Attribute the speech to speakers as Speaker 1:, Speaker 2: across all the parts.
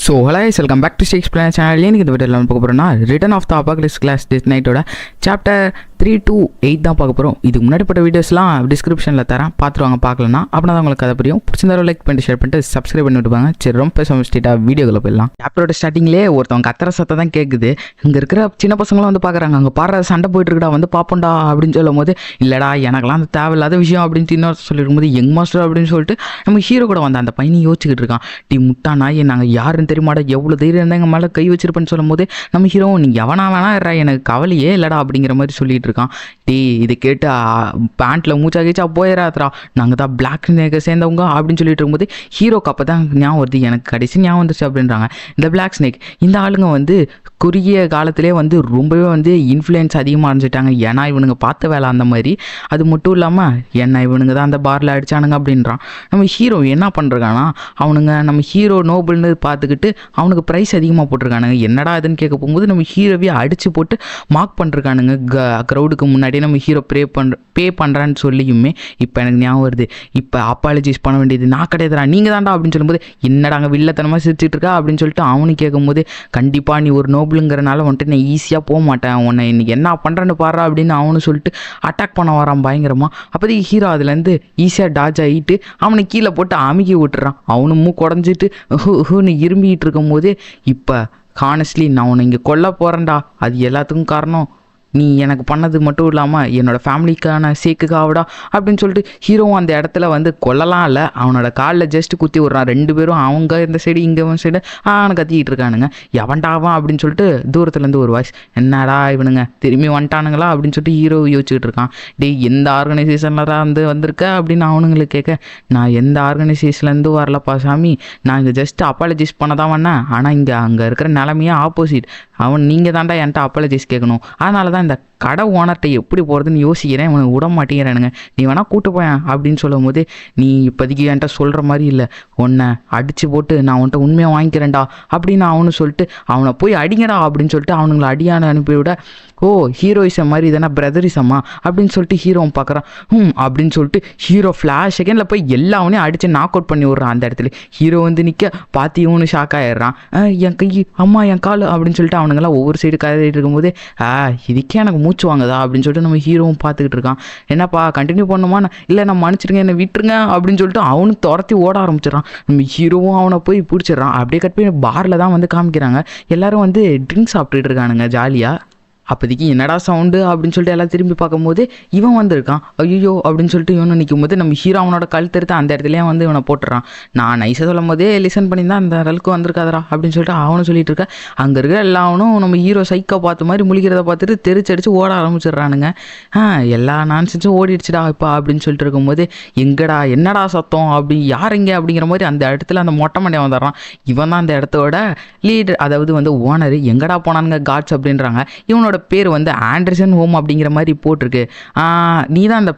Speaker 1: So hello guys welcome back to stacks plan channel. எனக்கு இந்த வீடியோவில் பார்க்க போகிறோம்னா return of the apocalypse class this நைட்டோட சாப்டர் 3 to 8 தான் பார்க்க போகிறோம். இதுக்கு முன்னாடி போட்ட வீடியோஸ்லாம் டிஸ்கிரிப்ஷனில் தரேன், பார்த்துருவாங்க பார்க்கலன்னா. அப்படின்னா தான் உங்களுக்கு அதை புரியும். பிடிச்சிருந்தாலும் லைக் பண்ணிட்டு ஷேர் பண்ணிட்டு சப்ஸ்கிரைப் பண்ணி விட்டுப்பாங்க. சரி, ரொம்ப பேச ஸ்டேட்டாக வீடியோவில் போயிடலாம். சாப்டரோட ஸ்டார்டிங்லேயே ஒருத்தவங்க கத்துற சத்தம் தான் கேட்குது. இங்கே இருக்கிற சின்ன பசங்களும் வந்து பார்க்குறாங்க. அங்கே பாடுற சண்டை போயிட்டு இருக்கா, வந்து பார்ப்போண்டா அப்படின்னு சொல்லும் போது, இல்லைடா எனக்கெல்லாம் அந்த தேவையில்லாத விஷயம் அப்படின்னு இன்னொரு சொல்லியிருக்கும்போது, யங் மாஸ்டர் அப்படின்னு சொல்லிட்டு நம்ம ஹீரோ கூட வந்து அந்த பையனை யோசிச்சுக்கிட்டு இருக்கான். டீ முட்டானா நாங்கள் யாருன்னு தெரியுமாடா, எவ்வளோ தைரியம் இருந்தால் எங்கள் மேலே கை வச்சிருப்பேன்னு சொல்லும் போது, நம்ம ஹீரோ நீ எவனா வேணா இருறா, எனக்கு கவலையே இல்லைடா அப்படிங்கிற மாதிரி சொல்லிட்டு இருக்கான். டீ இதை கேட்டு பேண்ட்டில் மூச்சா கீச்சா போயிடாதரா, நாங்கள் தான் பிளாக் ஸ்னேக்கை சேர்ந்தவங்க அப்படின்னு சொல்லிட்டு இருக்கும்போது ஹீரோக்கு அப்போ தான் ஞாபகம் வருது, எனக்கு கடைசி ஞாபகம் வந்துச்சு அப்படின்றாங்க. இந்த பிளாக் ஸ்னேக் இந்த ஆளுங்க வந்து குறுகிய காலத்திலே வந்து ரொம்பவே வந்து இன்ஃப்ளூயன்ஸ் அதிகமாக அடைஞ்சிட்டாங்க. ஏன்னா இவனுங்க பார்த்த வேலை அந்த மாதிரி. அது மட்டும் இல்லாமல் என்ன இவனுங்க தான் அந்த பாரில் அடித்தானுங்க அப்படின்றான். நம்ம ஹீரோ என்ன பண்ணுறான்னா, அவனுங்க நம்ம ஹீரோ நோபல்னு பார்த்துக்கிட்டு அவனுக்கு ப்ரைஸ் அதிகமாக போட்டிருக்கானுங்க. என்னடா அதுன்னு கேட்க போகும்போது நம்ம ஹீரோவே அடித்து போட்டு மார்க் பண்ணிருக்கானுங்க க்ரௌடுக்கு முன்னாடி. நம்ம ஹீரோ பே பண்ணுறான்னு சொல்லியுமே இப்போ எனக்கு ஞாபகம் வருது, இப்போ அப்பாலஜிஸ் பண்ண வேண்டியது நான் கிடையாதுடா, நீங்கள் தான்டா அப்படின்னு சொல்லும்போது, என்னடா அங்கே வில்லத்தனமாக சிரிச்சிட்டு இருக்கா அப்படின்னு சொல்லிட்டு அவனுக்கு கேட்கும்போது, கண்டிப்பாக நீ ஒரு நோபலுங்கிறனால வந்துட்டு நான் ஈஸியாக போக மாட்டேன், உன்னை இன்னைக்கு என்ன பண்ணுறேன்னு பாடுறா அப்படின்னு அவனு சொல்லிட்டு அட்டாக் பண்ண வரான் பயங்கரமாக. அப்போதைக்கு ஹீரோ அதுலேருந்து ஈஸியாக டாஜ் ஆகிட்டு அவனை கீழே போட்டு அமுக்கி விட்டுறான். அவனும் குடஞ்சிட்டு ஹூன்னு இரும்பிக்கிட்டு இருக்கும் போதே, இப்போ ஹானஸ்ட்லி நான் உன்னை இங்கே கொல்ல போகிறேன்டா, அது எல்லாத்துக்கும் காரணம் நீ எனக்கு பண்ணது மட்டும் இல்லாமல் என்னோடய ஃபேமிலிக்கான சேக்குக்காவடா அப்படின்னு சொல்லிட்டு ஹீரோவும் அந்த இடத்துல வந்து கொல்லலாம் இல்லை, அவனோட காலில் ஜஸ்ட் குத்தி விட்றான். ரெண்டு பேரும் அவங்க இந்த சைடு இங்கே சைடு கத்திக்கிட்டு இருக்கானுங்க. எவன்டாவான் அப்படின்னு சொல்லிட்டு தூரத்துலேருந்து ஒரு வாய்ஸ், என்னடா இவனுங்க திரும்பி வந்துட்டானுங்களா அப்படின்னு சொல்லிட்டு ஹீரோ யோசிச்சுக்கிட்டு இருக்கான். டே எந்த ஆர்கனைசேஷனில் வந்து வந்திருக்க அப்படின்னு அவனுங்களுக்கு கேட்க, நான் எந்த ஆர்கனைசேஷன்லேருந்து வரலப்பா சாமி, நான் இங்கே ஜஸ்ட் அப்பாலஜைஸ் பண்ண தான் வந்தேன், ஆனால் இங்கே அங்கே இருக்கிற நிலமையே ஆப்போசிட், நீங்கள் தாண்டா என்கிட்ட அப்பாலஜைஸ் கேட்கணும், அதனால தான் இந்த கடை ஓனர்கிட்ட எப்படி போகிறதுன்னு யோசிக்கிறேன், இவனுக்கு விட மாட்டேங்கிறானுங்க, நீ வேணா கூட்டு போயேன் அப்படின்னு சொல்லும் போது, நீ இப்போதைக்கு என்கிட்ட சொல்கிற மாதிரி இல்லை, உன்னை அடித்து போட்டு நான் உன்கிட்ட உண்மையாக வாங்கிக்கிறேன்டா அப்படின்னு அவனு சொல்லிட்டு, அவனை போய் அடிங்கடா அப்படின்னு சொல்லிட்டு அவனுங்களை அடியான அனுப்பிவிட, ஓ ஹீரோயிசம் மாதிரி தானே பிரதரிசம்மா அப்படின்னு சொல்லிட்டு ஹீரோவும் பார்க்குறான். அப்படின்னு சொல்லிட்டு ஹீரோ ஃப்ளாஷ் செகண்டில் போய் எல்லாவனையும் அடித்து நாக் அவுட் பண்ணி விட்றான். அந்த இடத்துல ஹீரோ வந்து நிற்க பார்த்து இவனு ஷாக் ஆகிடுறான். என் கை அம்மா என் கால் அப்படின்னு சொல்லிட்டு அவனுங்கெல்லாம் ஒவ்வொரு சைடு கதைட்டு இருக்கும்போது, இதுக்கே எனக்கு மூச்சு வாங்குதா அப்படின்னு சொல்லிட்டு நம்ம ஹீரோவும் பார்த்துக்கிட்டு இருக்கான். என்னப்பா கண்டினியூ பண்ணுமா, இல்லை நான் மன்னிச்சிருங்க என்னை விட்டுருங்க அப்படின்னு சொல்லிட்டு அவனும் துரத்தி ஓட ஆரம்பிச்சிடறான். நம்ம ஹீரோவும் அவனை போய் பிடிச்சிடறான். அப்படியே கட் பண்ணி பாரில் தான் வந்து காமிக்கிறாங்க. எல்லாரும் வந்து ட்ரிங்க்ஸ் சாப்பிட்டுட்டு இருக்கானுங்க ஜாலியாக. அப்போதைக்கு என்னடா சவுண்டு அப்படின்னு சொல்லிட்டு எல்லாம் திரும்பி பார்க்கும்போது இவன் வந்திருக்கான். ஐயோ அப்படின்னு சொல்லிட்டு இவனு நிற்கும் போது நம்ம ஹீரோ அவனோட கழுத்தெடுத்து அந்த இடத்துலையே வந்து இவனை போட்டுறான். நான் நைஸாக சொல்லும் போதே லிசன் பண்ணி தான் அந்த அளவுக்கு வந்திருக்காதரா அப்படின்னு சொல்லிட்டு அவனும் சொல்லிட்டு இருக்கா. அங்கே இருக்கிற எல்லாவனும் நம்ம ஹீரோ சைக்கோ பார்த்த மாதிரி முழிக்கிறத பார்த்துட்டு தெரிச்சடிச்சு ஓட ஆரம்பிச்சிடுறானுங்க. எல்லா நான்சென்ஸும் ஓடிடுச்சுடா இப்போ அப்படின்னு சொல்லிட்டு இருக்கும்போது, எங்கடா என்னடா சத்தம் அப்படி யார் எங்கே அப்படிங்கிற மாதிரி அந்த இடத்துல அந்த மொட்டை மண்டையை வந்துடுறான். இவன் தான் அந்த இடத்தோட லீடர், அதாவது வந்து ஓனர். எங்கடா போனானுங்க காட்ஸ் அப்படின்றாங்க. இவனோட பேர் வந்து ஆண்டர்சன் ஹோம் அப்படிங்கிற மாதிரி போட்டிருக்கு. நீ தான் அந்த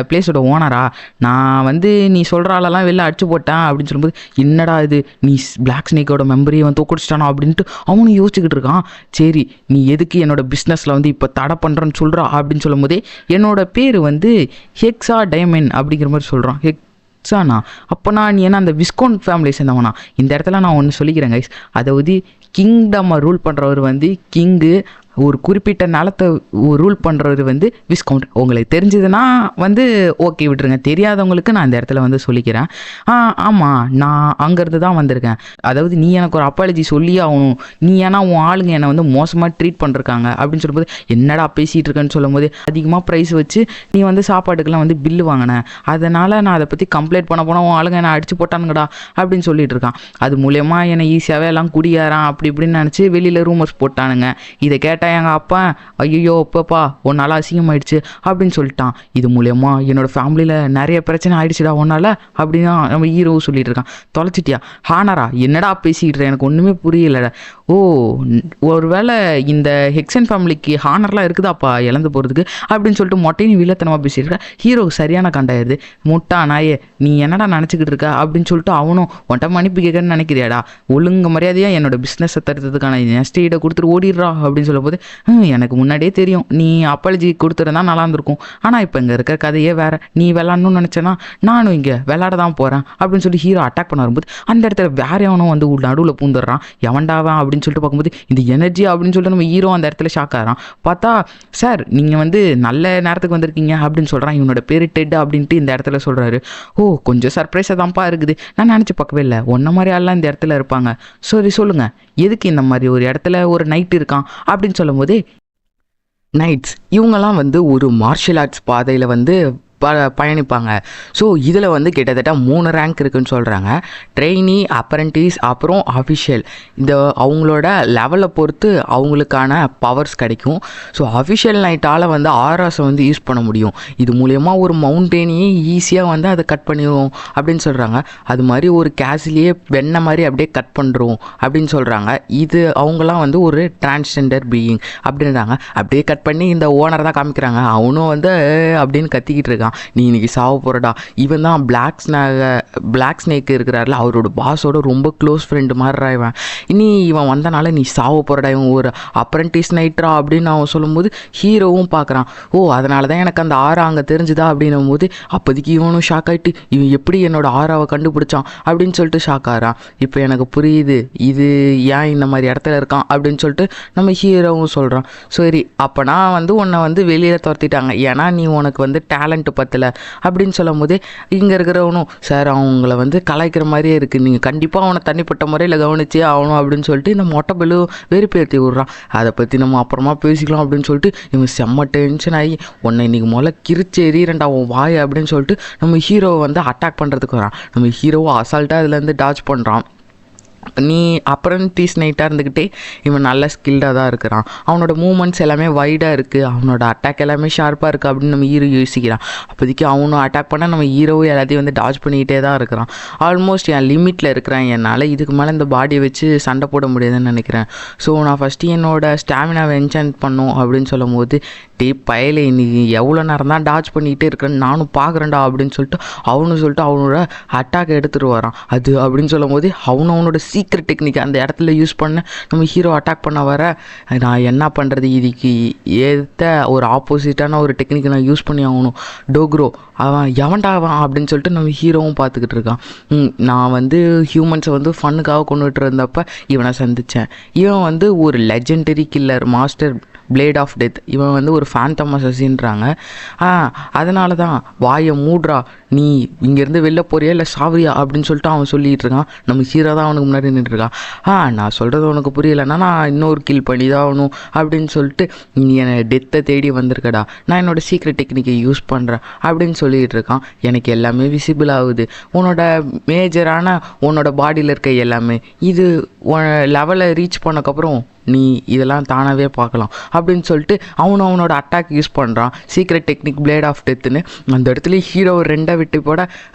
Speaker 1: பிளேஸோட ஓனரா, நான் வந்து நீ சொல்கிற ஆளெல்லாம் வெளில அடிச்சு போட்டேன் அப்படின்னு சொல்லும்போது, என்னடா இது நீ பிளாக் ஸ்னேக்கோட மெம்பரையை வந்து தோக்கடிச்சிட்டானோ அப்படின்ட்டு அவனும் யோசிச்சுக்கிட்டு இருக்கான். சரி நீ எதுக்கு என்னோட பிஸ்னஸில் வந்து இப்போ தடை பண்ணுறேன்னு சொல்கிறா அப்படின்னு சொல்லும் போதே, என்னோட பேர் வந்து ஹெக்ஸா டைமண்ட் அப்படிங்கிற மாதிரி சொல்கிறான். ஹெக்ஸானா அப்போனா நீ என்ன அந்த விஸ்கவுண்ட் ஃபேமிலி சேர்ந்தவனா? இந்த இடத்துல நான் ஒன்று சொல்லிக்கிறேன் கைஸ், அதாவது கிங்டம்மை ரூல் பண்ணுறவர் வந்து கிங்கு, ஒரு குறிப்பிட்ட நிலத்தை ரூல் பண்ணுறது வந்து விஸ்கவுண்ட். உங்களுக்கு தெரிஞ்சதுன்னா வந்து ஓகே விட்டுருங்க, தெரியாதவங்களுக்கு நான் இந்த இடத்துல வந்து சொல்லிக்கிறேன். ஆமாம் நான் அங்கேருந்து தான் வந்திருக்கேன், அதாவது நீ எனக்கு ஒரு அப்பாலஜி சொல்லி ஆகணும், நீ ஏன்னா உன் ஆளுங்க என்னை வந்து மோசமாக ட்ரீட் பண்ணிருக்காங்க அப்படின்னு சொல்லும்போது, என்னடா பேசிகிட்டு இருக்கேன்னு சொல்லும் போது, அதிகமாக ப்ரைஸ் வச்சு நீ வந்து சாப்பாட்டுக்கெல்லாம் வந்து பில்லு வாங்கினேன், அதனால் நான் அதை பற்றி கம்ப்ளைண்ட் பண்ண போனால் உன் ஆளுங்க என்னை அடிச்சு போட்டானுங்கடா அப்படின்னு சொல்லிட்டு இருக்கான். அது மூலயமா என்னை ஈஸியாகவே எல்லாம் குடியாரான் அப்படி இப்படின்னு நினச்சி வெளியில் ரூமர்ஸ் போட்டானுங்க. இதை கேட்டால் எங்கள் அப்பா ஐயோ அப்பப்பா உன்னால் அசிங்கமாயிடுச்சு அப்படின்னு சொல்லிட்டான். இது மூலயமா என்னோட ஃபேமிலியில் நிறைய பிரச்சனை ஆயிடுச்சுடா உன்னால் அப்படின்னு நம்ம ஹீரோ சொல்லிட்டு இருக்கான். தொலைச்சிட்டியா ஹானரா, என்னடா பேசிக்கிட்டு எனக்கு ஒன்றுமே புரியலடா, ஓ ஒருவேளை இந்த ஹெக்ஸன் ஃபேமிலிக்கு ஹானர்லாம் இருக்குதாப்பா இழந்து போகிறதுக்கு அப்படின்னு சொல்லிட்டு மொட்டையும் வில்லத்தனமாக பேசியிருக்கா. ஹீரோ சரியான கண்டாயிருது. முட்டா நாயே நீ என்னடா நினச்சிக்கிட்டு இருக்க அப்படின்னு சொல்லிட்டு அவனும் ஒன்ட்ட மன்னிப்பு கேட்கன்னு நினைக்கிறியாடா, ஒழுங்கு மரியாதையாக என்னோட பிஸ்னஸை தடுத்ததுக்கான நெக்ஸ்ட் ஈடை கொடுத்துட்டு ஓடிடுறா அப்படின்னு சொல்லும் போது எனக்கு முன்னாடியே தெரியும் நீ அப்பாலஜி கொடுத்துருந்தா நல்லா இருந்திருக்கும், ஆனால் இப்போ இங்கே இருக்க கதையே வேறு, நீ விளாட்ணும்னு நினச்சேன்னா நானும் இங்கே விளாட தான் போகிறேன் அப்படின்னு சொல்லி ஹீரோ அட்டாக் பண்ண வரும்போது அந்த இடத்துல வேற எவனும் வந்து நடுவில் பூந்துடுறான். எவன்டாவான் அப்படின்னு சொல்லிட்டு பார்க்கும்போது இந்த எனர்ஜி அப்படின்னு சொல்லிட்டு நம்ம ஹீரோ அந்த இடத்துல ஷாக் ஆகிறான். பார்த்தா சார் நீங்கள் வந்து நல்ல நேரத்துக்கு வந்திருக்கீங்க அப்படின்னு சொல்கிறான். இவனோட பேர் டெட் அப்படின்ட்டு இந்த இடத்துல சொல்கிறாரு. ஓ கொஞ்சம் சர்ப்ரைஸாக தான்ப்பா இருக்குது, நான் நினச்சி பார்க்கவே இல்லை ஒன்றை மாதிரி ஆள்லாம் இந்த இடத்துல இருப்பாங்க. சரி சொல்லுங்கள் எதுக்கு இந்த மாதிரி ஒரு இடத்துல ஒரு நைட் இருக்கான் அப்படின்னு சொல்லும் போது நைட்ஸ் இவங்கெல்லாம் வந்து ஒரு மார்ஷியல் ஆர்ட்ஸ் பாதையில் வந்து பயணிப்பாங்க. ஸோ இதில் வந்து கிட்டத்தட்ட 3 ரேங்க் இருக்குதுன்னு சொல்கிறாங்க. ட்ரெயினி, அப்ரெண்டிஸ், அப்புறம் அஃபிஷியல். இந்த அவங்களோட லெவலை பொறுத்து அவங்களுக்கான பவர்ஸ் கிடைக்கும். ஸோ அஃபிஷியல் நைட்டால் வந்து ஆராஸை வந்து யூஸ் பண்ண முடியும். இது மூலயமா ஒரு மவுண்டெயினையே ஈஸியாக வந்து அதை கட் பண்ணிடுவோம் அப்படின்னு சொல்கிறாங்க. அது மாதிரி ஒரு கேஸ்லேயே வெண்ணெய் மாதிரி அப்படியே கட் பண்ணுறோம் அப்படின்னு சொல்கிறாங்க. இது அவங்களாம் வந்து ஒரு டிரான்ஸ்ஜெண்டர் பீயிங் அப்படின்றாங்க. அப்படியே கட் பண்ணி இந்த ஓனர் தான் காமிக்கிறாங்க. அவனும் வந்து அப்படின்னு கத்திக்கிட்டு இருக்கான். நீ இன்னைக்கு சாவ போறடா. இவன் தான் பிளாக் ஸ்னேக் இருக்கிறாருல, அவரோட பாஸோட ரொம்ப க்ளோஸ் ஃப்ரெண்டு மாதிரி இவன். இனி இவன் வந்தனால நீ சாவ போறடா, இவன் ஒரு அப்ரெண்டிஸ் நைட்ரா அப்படின்னு அவன் சொல்லும்போது ஹீரோவும் பார்க்குறான். ஓ அதனால தான் எனக்கு அந்த ஆரா அங்கே தெரிஞ்சுதா அப்படின்னும் போது அப்போதைக்கு இவனும் ஷாக் ஆகிட்டு இவன் எப்படி என்னோட ஆராவை கண்டுபிடிச்சான் அப்படின்னு சொல்லிட்டு ஷாக் ஆகிறான். இப்போ எனக்கு புரியுது இது ஏன் இந்த மாதிரி இடத்துல இருக்கான் அப்படின்னு சொல்லிட்டு நம்ம ஹீரோவும் சொல்கிறான். சரி அப்போ நான் வந்து உன்னை வந்து வெளியில் துரத்திட்டாங்க, ஏன்னா நீ உனக்கு வந்து டேலண்ட் பத்தலை அப்படின்னு சொல்லும் போதே இங்கே இருக்கிறவனும் சார் அவங்கள வந்து கலாய்க்கிற மாதிரியே இருக்குது, நீங்கள் கண்டிப்பாக அவனை தனிப்பட்ட முறையில் கவனிச்சே ஆகணும் அப்படின்னு சொல்லிட்டு இந்த மொட்டை பெல்லு வெறுப்பேற்றி விட்றான். அதை பற்றி நம்ம அப்புறமா பேசிக்கலாம் அப்படின்னு சொல்லிட்டு இவன் செம்ம டென்ஷன் ஆகி உன்னை இன்றைக்கி முதல்ல கிரிச்சு எறிகிறண்டா உன் வாய் அப்படின்னு சொல்லிட்டு நம்ம ஹீரோவை வந்து அட்டாக் பண்ணுறதுக்கு வரான். நம்ம ஹீரோவை அசால்ட்டாக அதுலேருந்து டாச் பண்ணுறான். நீ அப்ரெண்டிஸ் நைட்டாக இருந்துக்கிட்டே இவன் நல்ல ஸ்கில்டாக தான் இருக்கிறான். அவனோட மூமெண்ட்ஸ் எல்லாமே வைடாக இருக்குது, அவனோட அட்டாக் எல்லாமே ஷார்ப்பாக இருக்குது அப்படின்னு நம்ம ஹீரோ யோசிக்கிறான். அப்போதைக்கு அவனும் அட்டாக் பண்ணால் நம்ம ஹீரோவும் எல்லாத்தையும் வந்து டாச் பண்ணிக்கிட்டே தான் இருக்கிறான். ஆல்மோஸ்ட் என் லிமிட்டில் இருக்கிறான், என்னால் இதுக்கு மேலே இந்த பாடியை வச்சு சண்டை போட முடியாதுன்னு நினைக்கிறேன். ஸோ நான் ஃபஸ்ட்டு என்னோட ஸ்டாமினாவை என்சான்ட் பண்ணும் அப்படின்னு சொல்லும் போது பயலே நீ எவ்வளோ நேரம் தான் டாச் பண்ணிக்கிட்டே இருக்கிறேன்னு நானும் பார்க்குறேன்டா அப்படின்னு சொல்லிட்டு அவனோட அட்டாக் எடுத்துகிட்டு வரான். அது அப்படின்னு சொல்லும் போது அவனோட சீக்ரெட் டெக்னிக் அந்த இடத்துல யூஸ் பண்ண நம்ம ஹீரோ அட்டாக் பண்ண வர நான் என்ன பண்ணுறது, இதுக்கு ஏற்ற ஒரு ஆப்போசிட்டான ஒரு டெக்னிக்கை நான் யூஸ் பண்ணி ஆகணும். டோக்ரோ அவன் எவன்டா அவன் அப்படின்னு சொல்லிட்டு நம்ம ஹீரோவும் பார்த்துக்கிட்டு இருக்கான். நான் வந்து ஹியூமன்ஸை வந்து ஃபன்னுக்காக கொண்டுட்டு இருந்தப்போ இவனை சந்தித்தேன். இவன் வந்து ஒரு legendary killer, master blade of death. இவன் வந்து ஒரு ஃபேண்டம் அசஸின்றாங்க. அதனால தான் வாயை மூட்ரா, நீ இங்கேருந்து வெளில போறியா இல்லை சாவரியா அப்படின்னு சொல்லிட்டு அவன் சொல்லிகிட்டு இருக்கான். நம்ம ஹீரோ தான் அவனுக்கு முன்னாடி நின்றுருக்கான். நான் சொல்கிறது உனக்கு புரியலைன்னா நான் இன்னொரு கில் பண்ணி தான் ஆகணும் அப்படின்னு சொல்லிட்டு நீ என்னை டெத்தை தேடி வந்திருக்கடா, நான் என்னோடய சீக்ரெட் டெக்னிக்கை யூஸ் பண்ணுறேன் அப்படின்னு சொல்லிகிட்டு இருக்கான். எனக்கு எல்லாமே விசிபிள் ஆகுது, உன்னோட மேஜரான உன்னோட பாடியில் இருக்க எல்லாமே இது லெவலை ரீச் பண்ணக்கப்புறம் நீ இதெல்லாம் தானாகவே பார்க்கலாம் அப்படின்னு சொல்லிட்டு அவனோட அட்டாக் யூஸ் பண்ணுறான். சீக்ரெட் டெக்னிக் பிளேட் ஆஃப் டெத்துன்னு அந்த இடத்துல ஹீரோ 2 விட்டு போட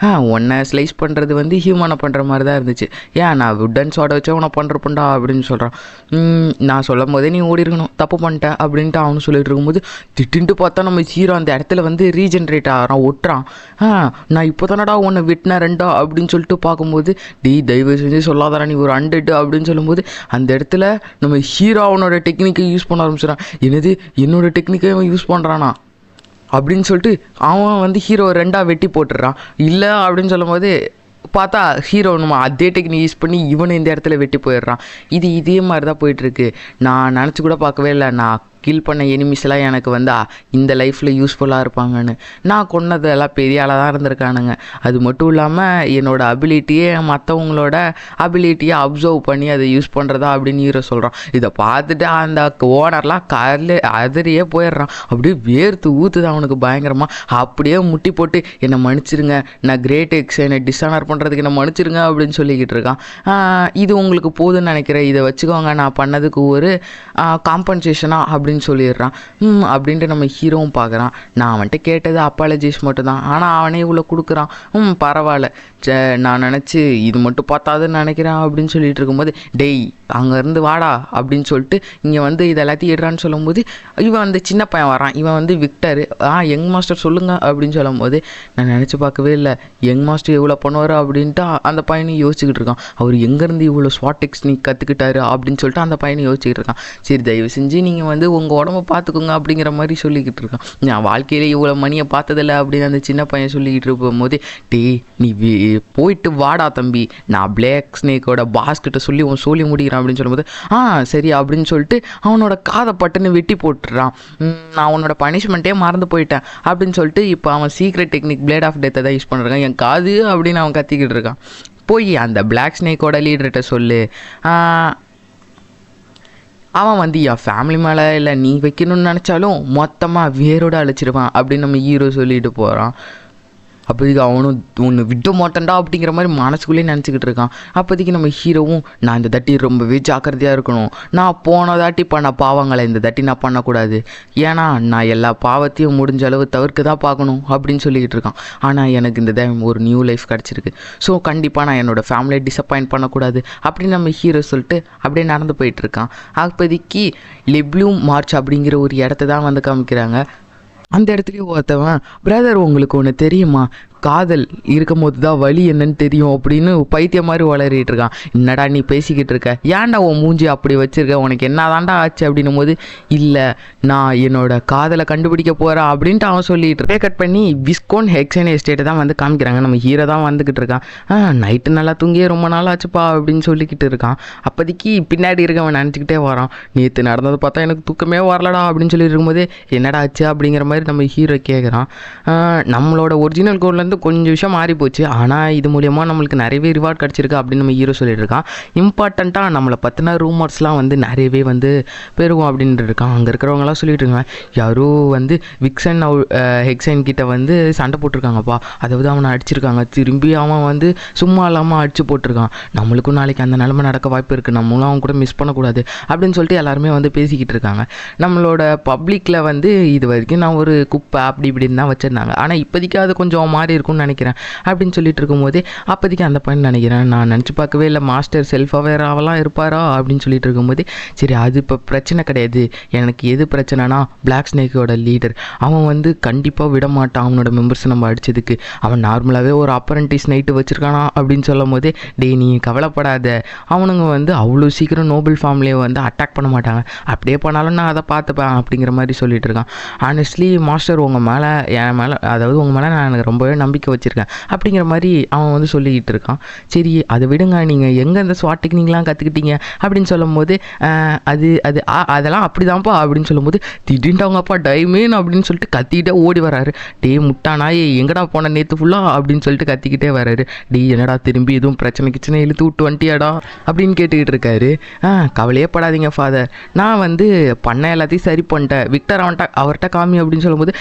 Speaker 1: ஒன்றை ஸ்லைஸ் பண்ணுறது வந்து ஹியூமனை பண்ணுற மாதிரி தான் இருந்துச்சு. ஏன் நான் வுட்டன் சோட வச்சு அவனை பண்ணுறப்பண்டா அப்படின்னு சொல்கிறான். நான் சொல்லும் போதே நீ ஓடி இருக்கணும், தப்பு பண்ணிட்டேன் அப்படின்ட்டு அவனு சொல்லிட்டு இருக்கும்போது திட்டுன்ட்டு பார்த்தா நம்ம ஹீரோ அந்த இடத்துல வந்து ரீஜென்ரேட் ஆகிறான், ஒட்டுறான். நான் இப்போ தானடா உன்னை விட்டினேன் 2 அப்படின்னு சொல்லிட்டு பார்க்கும்போது தயவு செஞ்சு சொல்லாதாரா நீ ஒரு அண்டெட்டு அப்படின்னு சொல்லும்போது அந்த இடத்துல நம்ம ஹீரோ அவனோட டெக்னிக்கை யூஸ் பண்ண ஆரம்பிச்சிடான். என்னோட டெக்னிக்கை அவன் யூஸ் பண்ணுறானா அப்படின்னு சொல்லிட்டு அவன் வந்து ஹீரோ 2 வெட்டி போட்டுடுறான். இல்லை அப்படின்னு சொல்லும் போது பார்த்தா ஹீரோ நம்ம அதே டெக்னிக் யூஸ் பண்ணி இவனை இந்த இடத்துல வெட்டி போயிடுறான். இதே மாதிரி தான் போயிட்டுருக்கு. நான் நினச்சி கூட பார்க்கவே இல்லை நான் கில் பண்ண எனிமிஸ்லாம் எனக்கு வந்து இந்த லைஃப்பில் யூஸ்ஃபுல்லாக இருப்பாங்கன்னு. நான் கொன்னதெல்லாம் பெரிய ஆளாக தான் இருந்திருக்கானுங்க. அது மட்டும் இல்லாமல் என்னோடய அபிலிட்டியே மற்றவங்களோட அபிலிட்டியை அப்சர்வ் பண்ணி அதை யூஸ் பண்ணுறதா அப்படின்னு ஹீரோ சொல்கிறான். இதை பார்த்துட்டு அந்த ஓனர்லாம் அதிரியே போயிடுறான். அப்படியே வேர்த்து ஊற்றுது அவனுக்கு பயங்கரமாக. அப்படியே முட்டி போட்டு என்னை மன்னிச்சிருங்க, நான் கிரேட் எக்ஸ் என்னை டிஸானர் பண்ணுறதுக்கு என்னை மன்னிச்சிருங்க அப்படின்னு சொல்லிக்கிட்டு இருக்கான். இது உங்களுக்கு போதுன்னு நினைக்கிறேன், இதை வச்சுக்கோங்க, நான் பண்ணதுக்கு ஒரு காம்பன்சேஷனாக அப்படின்னு சொல்லிடுறான். அப்படின்ட்டு நம்ம ஹீரோவும் பார்க்குறான். நான் அவன்கிட்ட கேட்டது அப்பாலஜிஸ் மட்டும் தான், ஆனால் அவனே இவ்வளோ கொடுக்குறான். பரவாயில்ல, நான் நினச்சி இது மட்டும் பார்த்தாதுன்னு நினைக்கிறேன் அப்படின்னு சொல்லிட்டு இருக்கும்போது அங்கேருந்து வாடா அப்படின்னு சொல்லிட்டு இங்கே வந்து இது எல்லாத்தையும் எடுறான்னு சொல்லும்போது இவன் வந்து சின்ன பையன் வரான். இவன் வந்து விக்டர். யங் மாஸ்டர் சொல்லுங்கள் அப்படின்னு சொல்லும்போது நான் நினச்சி பார்க்கவே இல்லை யங் மாஸ்டர் எவ்வளோ பண்ணுவார் அப்படின்ட்டு அந்த பையனும் யோசிச்சுக்கிட்டு இருக்கான். அவர் எங்கேருந்து இவ்வளோ ஸ்வாட் டெக்னிக் கற்றுக்கிட்டாரு அப்படின்னு சொல்லிட்டு அந்த பையனை யோசிச்சுக்கிட்டு இருக்கான். சரி தயவு செஞ்சு நீங்கள் வந்து உங்கள் உடம்ப பார்த்துக்கோங்க அப்படிங்கிற மாதிரி சொல்லிக்கிட்டு இருக்கான். நான் வாழ்க்கையிலே இவ்வளோ மணியை பார்த்ததில்ல அப்படின்னு அந்த சின்ன பையன் சொல்லிக்கிட்டு இருக்கும்போது நீ போயிட்டு வாடா தம்பி, நான் பிளாக் ஸ்னேக்கோட பாஸ்கிட்ட சொல்லி முடிக்கிறேன் அப்படின்னு சொல்லும்போது சரி அப்படின்னு சொல்லிட்டு அவனோட காதை பட்டுன்னு வெட்டி போட்டுறான். நான் அவனோட பனிஷ்மெண்ட்டே மறந்து போயிட்டேன் அப்படின்னு சொல்லிட்டு இப்போ அவன் சீக்ரெட் டெக்னிக் பிளேட் ஆஃப் டெத்தை தான் யூஸ் பண்ணுறான். என் காது அப்படின்னு அவன் கத்திக்கிட்டு இருக்கான். போய் அந்த பிளாக் ஸ்னேக்கோட லீடர்கிட்ட சொல்லு, அவன் வந்து என் ஃபேமிலி மேலே இல்லை நீ வைக்கணும்னு நினச்சாலும் மொத்தமாக வேரோடு அழைச்சிருவான் அப்படின்னு நம்ம ஹீரோ சொல்லிட்டு போகிறான். அப்போதைக்கு அவனும் ஒன்று விட மாட்டேன்டா அப்படிங்கிற மாதிரி மனசுக்குள்ளேயே நினச்சிக்கிட்டு இருக்கான். அப்போதைக்கு நம்ம ஹீரோவும் நான் இந்த தட்டி ரொம்பவே ஜாக்கிரதையாக இருக்கணும், நான் போன தாட்டி பண்ண பாவங்களை இந்த தட்டி நான் பண்ணக்கூடாது, ஏன்னா நான் எல்லா பாவத்தையும் முடிஞ்ச அளவு தவிர்க்க தான் பார்க்கணும் அப்படின்னு சொல்லிக்கிட்டு இருக்கான். ஆனால் எனக்கு இந்த டைம் ஒரு நியூ லைஃப் கிடச்சிருக்கு, ஸோ கண்டிப்பாக நான் என்னோடய ஃபேமிலியை டிசப்பாயிண்ட் பண்ணக்கூடாது அப்படின்னு நம்ம ஹீரோ சொல்லிட்டு அப்படியே நடந்து போயிட்டுருக்கான். அப்போதைக்கு லெப்ளூம் மார்ச் அப்படிங்கிற ஒரு இடத்த தான் வந்து காமிக்கிறாங்க. அந்த இடத்துலையும் ஒருத்தவன் பிரதர் உங்களுக்கு ஒன்று தெரியுமா, காதல் இருக்கும் போது தான் வலி என்னன்னு தெரியும் அப்படின்னு பைத்தியம் மாதிரி வளரிட்டு இருக்கான். என்னடா நீ பேசிக்கிட்டு இருக்க, ஏன்டா உன் மூஞ்சி அப்படி வச்சிருக்க, உனக்கு என்ன தாண்டா ஆச்சு அப்படின்னும் போது இல்லை நான் என்னோட காதலை கண்டுபிடிக்க போகிறேன் அப்படின்ட்டு அவன் சொல்லிட்டு இருக்கேன். கட் பண்ணி விஸ்கோன் ஹெக்ஸன் எஸ்டேட்டை தான் வந்து காமிக்கிறாங்க. நம்ம ஹீரோ தான் வந்துக்கிட்டு இருக்கான். நைட்டு நல்லா தூங்கியே ரொம்ப நாள் ஆச்சுப்பா அப்படின்னு சொல்லிக்கிட்டு இருக்கான். அப்போதைக்கு பின்னாடி இருக்கவன் நினச்சிக்கிட்டே வரான். நேற்று நடந்ததை பார்த்தா எனக்கு தூக்கமே வரலடா அப்படின்னு சொல்லிட்டு இருக்கும்போது என்னடா ஆச்சு அப்படிங்கிற மாதிரி நம்ம ஹீரோ கேட்குறான். நம்மளோட ஒரிஜினல் கோட்லேருந்து கொஞ்சம் விஷயம் மாறி போச்சு, ஆனால் இது மூலியமாக நம்மளுக்கு நிறையவே ரிவார்ட் கிடச்சிருக்கு அப்படின்னு நம்ம ஹீரோ சொல்லிட்டு இருக்கான். இம்பார்ட்டண்ட்டாக நம்மளை பற்றின ரூமர்ஸ்லாம் வந்து நிறையவே வந்து பெருகும் அப்படின்ட்டு இருக்கான். அங்கே இருக்கிறவங்களாம் சொல்லிட்டு இருக்காங்க யாரோ வந்து விக்சன் ஹெக்ஸன் கிட்ட வந்து சண்டை போட்டிருக்காங்கப்பா, அதாவது அவனை அடிச்சிருக்காங்க, திரும்பி அவன் வந்து சும்மா இல்லாமல் அடிச்சு போட்டிருக்கான், நம்மளுக்கும் நாளைக்கு அந்த நிலைமை நடக்க வாய்ப்பு இருக்குது, நம்மளும் அவன் கூட மிஸ் பண்ணக்கூடாது அப்படின்னு சொல்லிட்டு எல்லாருமே வந்து பேசிக்கிட்டு இருக்காங்க. நம்மளோட பப்ளிக்கில் வந்து இது வரைக்கும் நான் ஒரு குப்பை அப்படி இப்படின்னு தான் வச்சுருந்தாங்க, ஆனால் இப்போதைக்கு அது கொஞ்சம் மாறி இருக்கும்னு நினைக்கிறேன் அப்படின்னு சொல்லிட்டு இருக்கும்போதே அப்போதைக்கு அந்த பையன் நினைக்கிறேன் நான் நினச்சி பார்க்கவே இல்லை மாஸ்டர் செல்ஃப் அவேராகலாம் இருப்பாரா அப்படின்னு சொல்லிட்டு இருக்கும்போது சரி அது இப்போ பிரச்சனை கிடையாது, எனக்கு எது பிரச்சனைனா பிளாக் ஸ்னேக்கோட லீடர் அவன் வந்து கண்டிப்பாக விட மாட்டான் அவனோட மெம்பர்ஸை நம்ம அடித்ததுக்கு, அவன் நார்மலாகவே ஒரு அப்ரண்டிஸ் நைட்டு வச்சுருக்கானா அப்படின்னு சொல்லும் போதே நீ கவலைப்படாத, அவனுங்க வந்து அவ்வளோ சீக்கிரம் நோபல் ஃபேமிலியை வந்து அட்டாக் பண்ண மாட்டாங்க, அப்படியே பண்ணாலும் நான் அதை பார்த்துப்பேன் அப்படிங்கிற மாதிரி சொல்லிட்டு இருக்கான். ஆனஸ்ட்லி மாஸ்டர் உங்கள் மேலே என் மேலே அதாவது உங்கள் மேலே நான் எனக்கு ரொம்பவே நம்பிக்கை வச்சுருக்கேன் அப்படிங்கிற மாதிரி அவன் வந்து சொல்லிக்கிட்டு இருக்கான். சரி அதை விடுங்க, நீங்கள் எங்கே இந்த ஸ்வாட் டெக்னிக்லாம் கற்றுக்கிட்டீங்க அப்படின்னு சொல்லும் போது அதெல்லாம் அப்படி தான்ப்பா அப்படின்னு சொல்லும்போது திடீர்னு அவங்க அப்பா டைமேன் அப்படின்னு சொல்லிட்டு கத்திக்கிட்டே ஓடி வராரு. முட்டானாயே எங்கடா போன நேற்று ஃபுல்லாக அப்படின்னு சொல்லிட்டு கத்திக்கிட்டே வராரு. என்னடா திரும்பி எதுவும் பிரச்சனை இழுத்து விட்டு வந்துட்டியாடா அப்படின்னு கேட்டுக்கிட்டு இருக்காரு. கவலையே படாதீங்க ஃபாதர், நான் வந்து பண்ண எல்லாத்தையும் சரி பண்ணிட்டேன், விக்டர் அவர்கிட்ட காமி அப்படின்னு சொல்லும்போது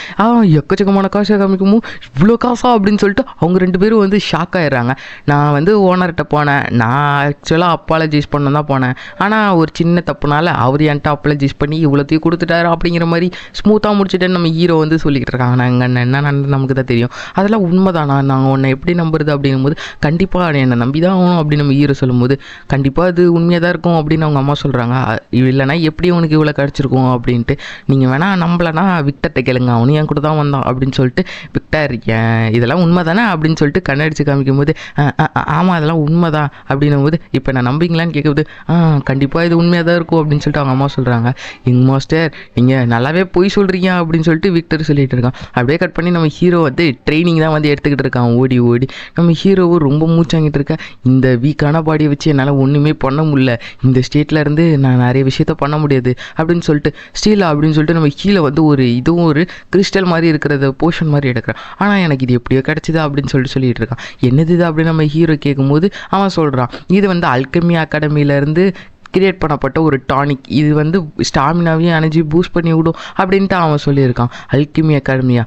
Speaker 1: எக்கச்சக்கமான காசை காமிக்குமோ இவ்வளோ காசா அப்படின்னு சொல்லிட்டு அவங்க ரெண்டு பேரும் வந்து ஷாக் ஆகிடுறாங்க. நான் வந்து ஓனர்கிட்ட போனேன், நான் ஆக்சுவலாக அப்பாலஜைஸ் பண்ண தான் போனேன், ஆனால் ஒரு சின்ன தப்புனால அவர் என்கிட்ட அப்பாலஜைஸ் பண்ணி இவ்வளோத்தையும் கொடுத்துட்டாரு அப்படிங்கிற மாதிரி ஸ்மூத்தாக முடிச்சுட்டேன்னு நம்ம ஹீரோ வந்து சொல்லிக்கிட்டு இருக்காங்க. நாங்கள் என்ன நடந்தது நமக்கு தான் தெரியும், அதெல்லாம் உண்மைதானா, நாங்கள் உன்னை எப்படி நம்புறது அப்படிங்கும்போது கண்டிப்பாக என்னை நம்பி தான் ஆகணும் அப்படின்னு நம்ம ஹீரோ சொல்லும்போது கண்டிப்பாக அது உண்மையாக தான் இருக்கும் அப்படின்னு அவங்க அம்மா சொல்கிறாங்க. இல்லைனா எப்படி உனக்கு இவ்வளோ கிடச்சிருக்கும் அப்படின்ட்டு, நீங்கள் வேணால் நம்பலைன்னா விக்டர்கிட்ட கேளுங்க, அவனு என் கூட தான் வந்தான் அப்படின்னு சொல்லிட்டு விக்டர் இதெல்லாம் உண்மை தானே அப்படின்னு சொல்லிட்டு கண்ணடிச்சு காமிக்கும் போது ஆமாம் அதெல்லாம் உண்மை தான் அப்படின்னும் போது இப்போ நான் நம்பிங்களான்னு கேட்கும்போது கண்டிப்பாக இது உண்மையாக தான் இருக்கும் அப்படின்னு சொல்லிட்டு அவங்க அம்மா சொல்கிறாங்க. யங் மாஸ்டர் நீங்கள் நல்லாவே போய் சொல்கிறீங்க அப்படின்னு சொல்லிட்டு விக்டர் சொல்லிட்டு இருக்கான். அப்படியே கட் பண்ணி நம்ம ஹீரோ வந்து ட்ரைனிங் தான் வந்து எடுத்துக்கிட்டு இருக்கான் ஓடி ஓடி. நம்ம ஹீரோவும் ரொம்ப மூச்சாங்கிட்டு இருக்கா, இந்த வீக்கான பாடியை வச்சு என்னால் ஒன்றுமே பண்ண முடியல, இந்த ஸ்டேட்டில் இருந்து நான் நிறைய விஷயத்த பண்ண முடியாது அப்படின்னு சொல்லிட்டு ஸ்டீல் அப்படின்னு சொல்லிட்டு நம்ம கீழே வந்து இதுவும் ஒரு கிறிஸ்டல் மாதிரி இருக்கிறத போர்ஷன் மாதிரி எடுக்கிறேன், ஆனால் எனக்கு இது எப்படியோ கிடச்சிதா அப்படின்னு சொல்லிட்டு இருக்கான். என்னது இது அப்படின்னு நம்ம ஹீரோ கேட்கும்போது அவன் சொல்கிறான் இது வந்து அல்கெமி அகாடமியிலேருந்து கிரியேட் பண்ணப்பட்ட ஒரு டானிக், இது வந்து ஸ்டாமினாவையும் எனர்ஜி பூஸ்ட் பண்ணி விடும் அப்படின்ட்டு அவன் சொல்லியிருக்கான். அல்கெமி அகாடமியா,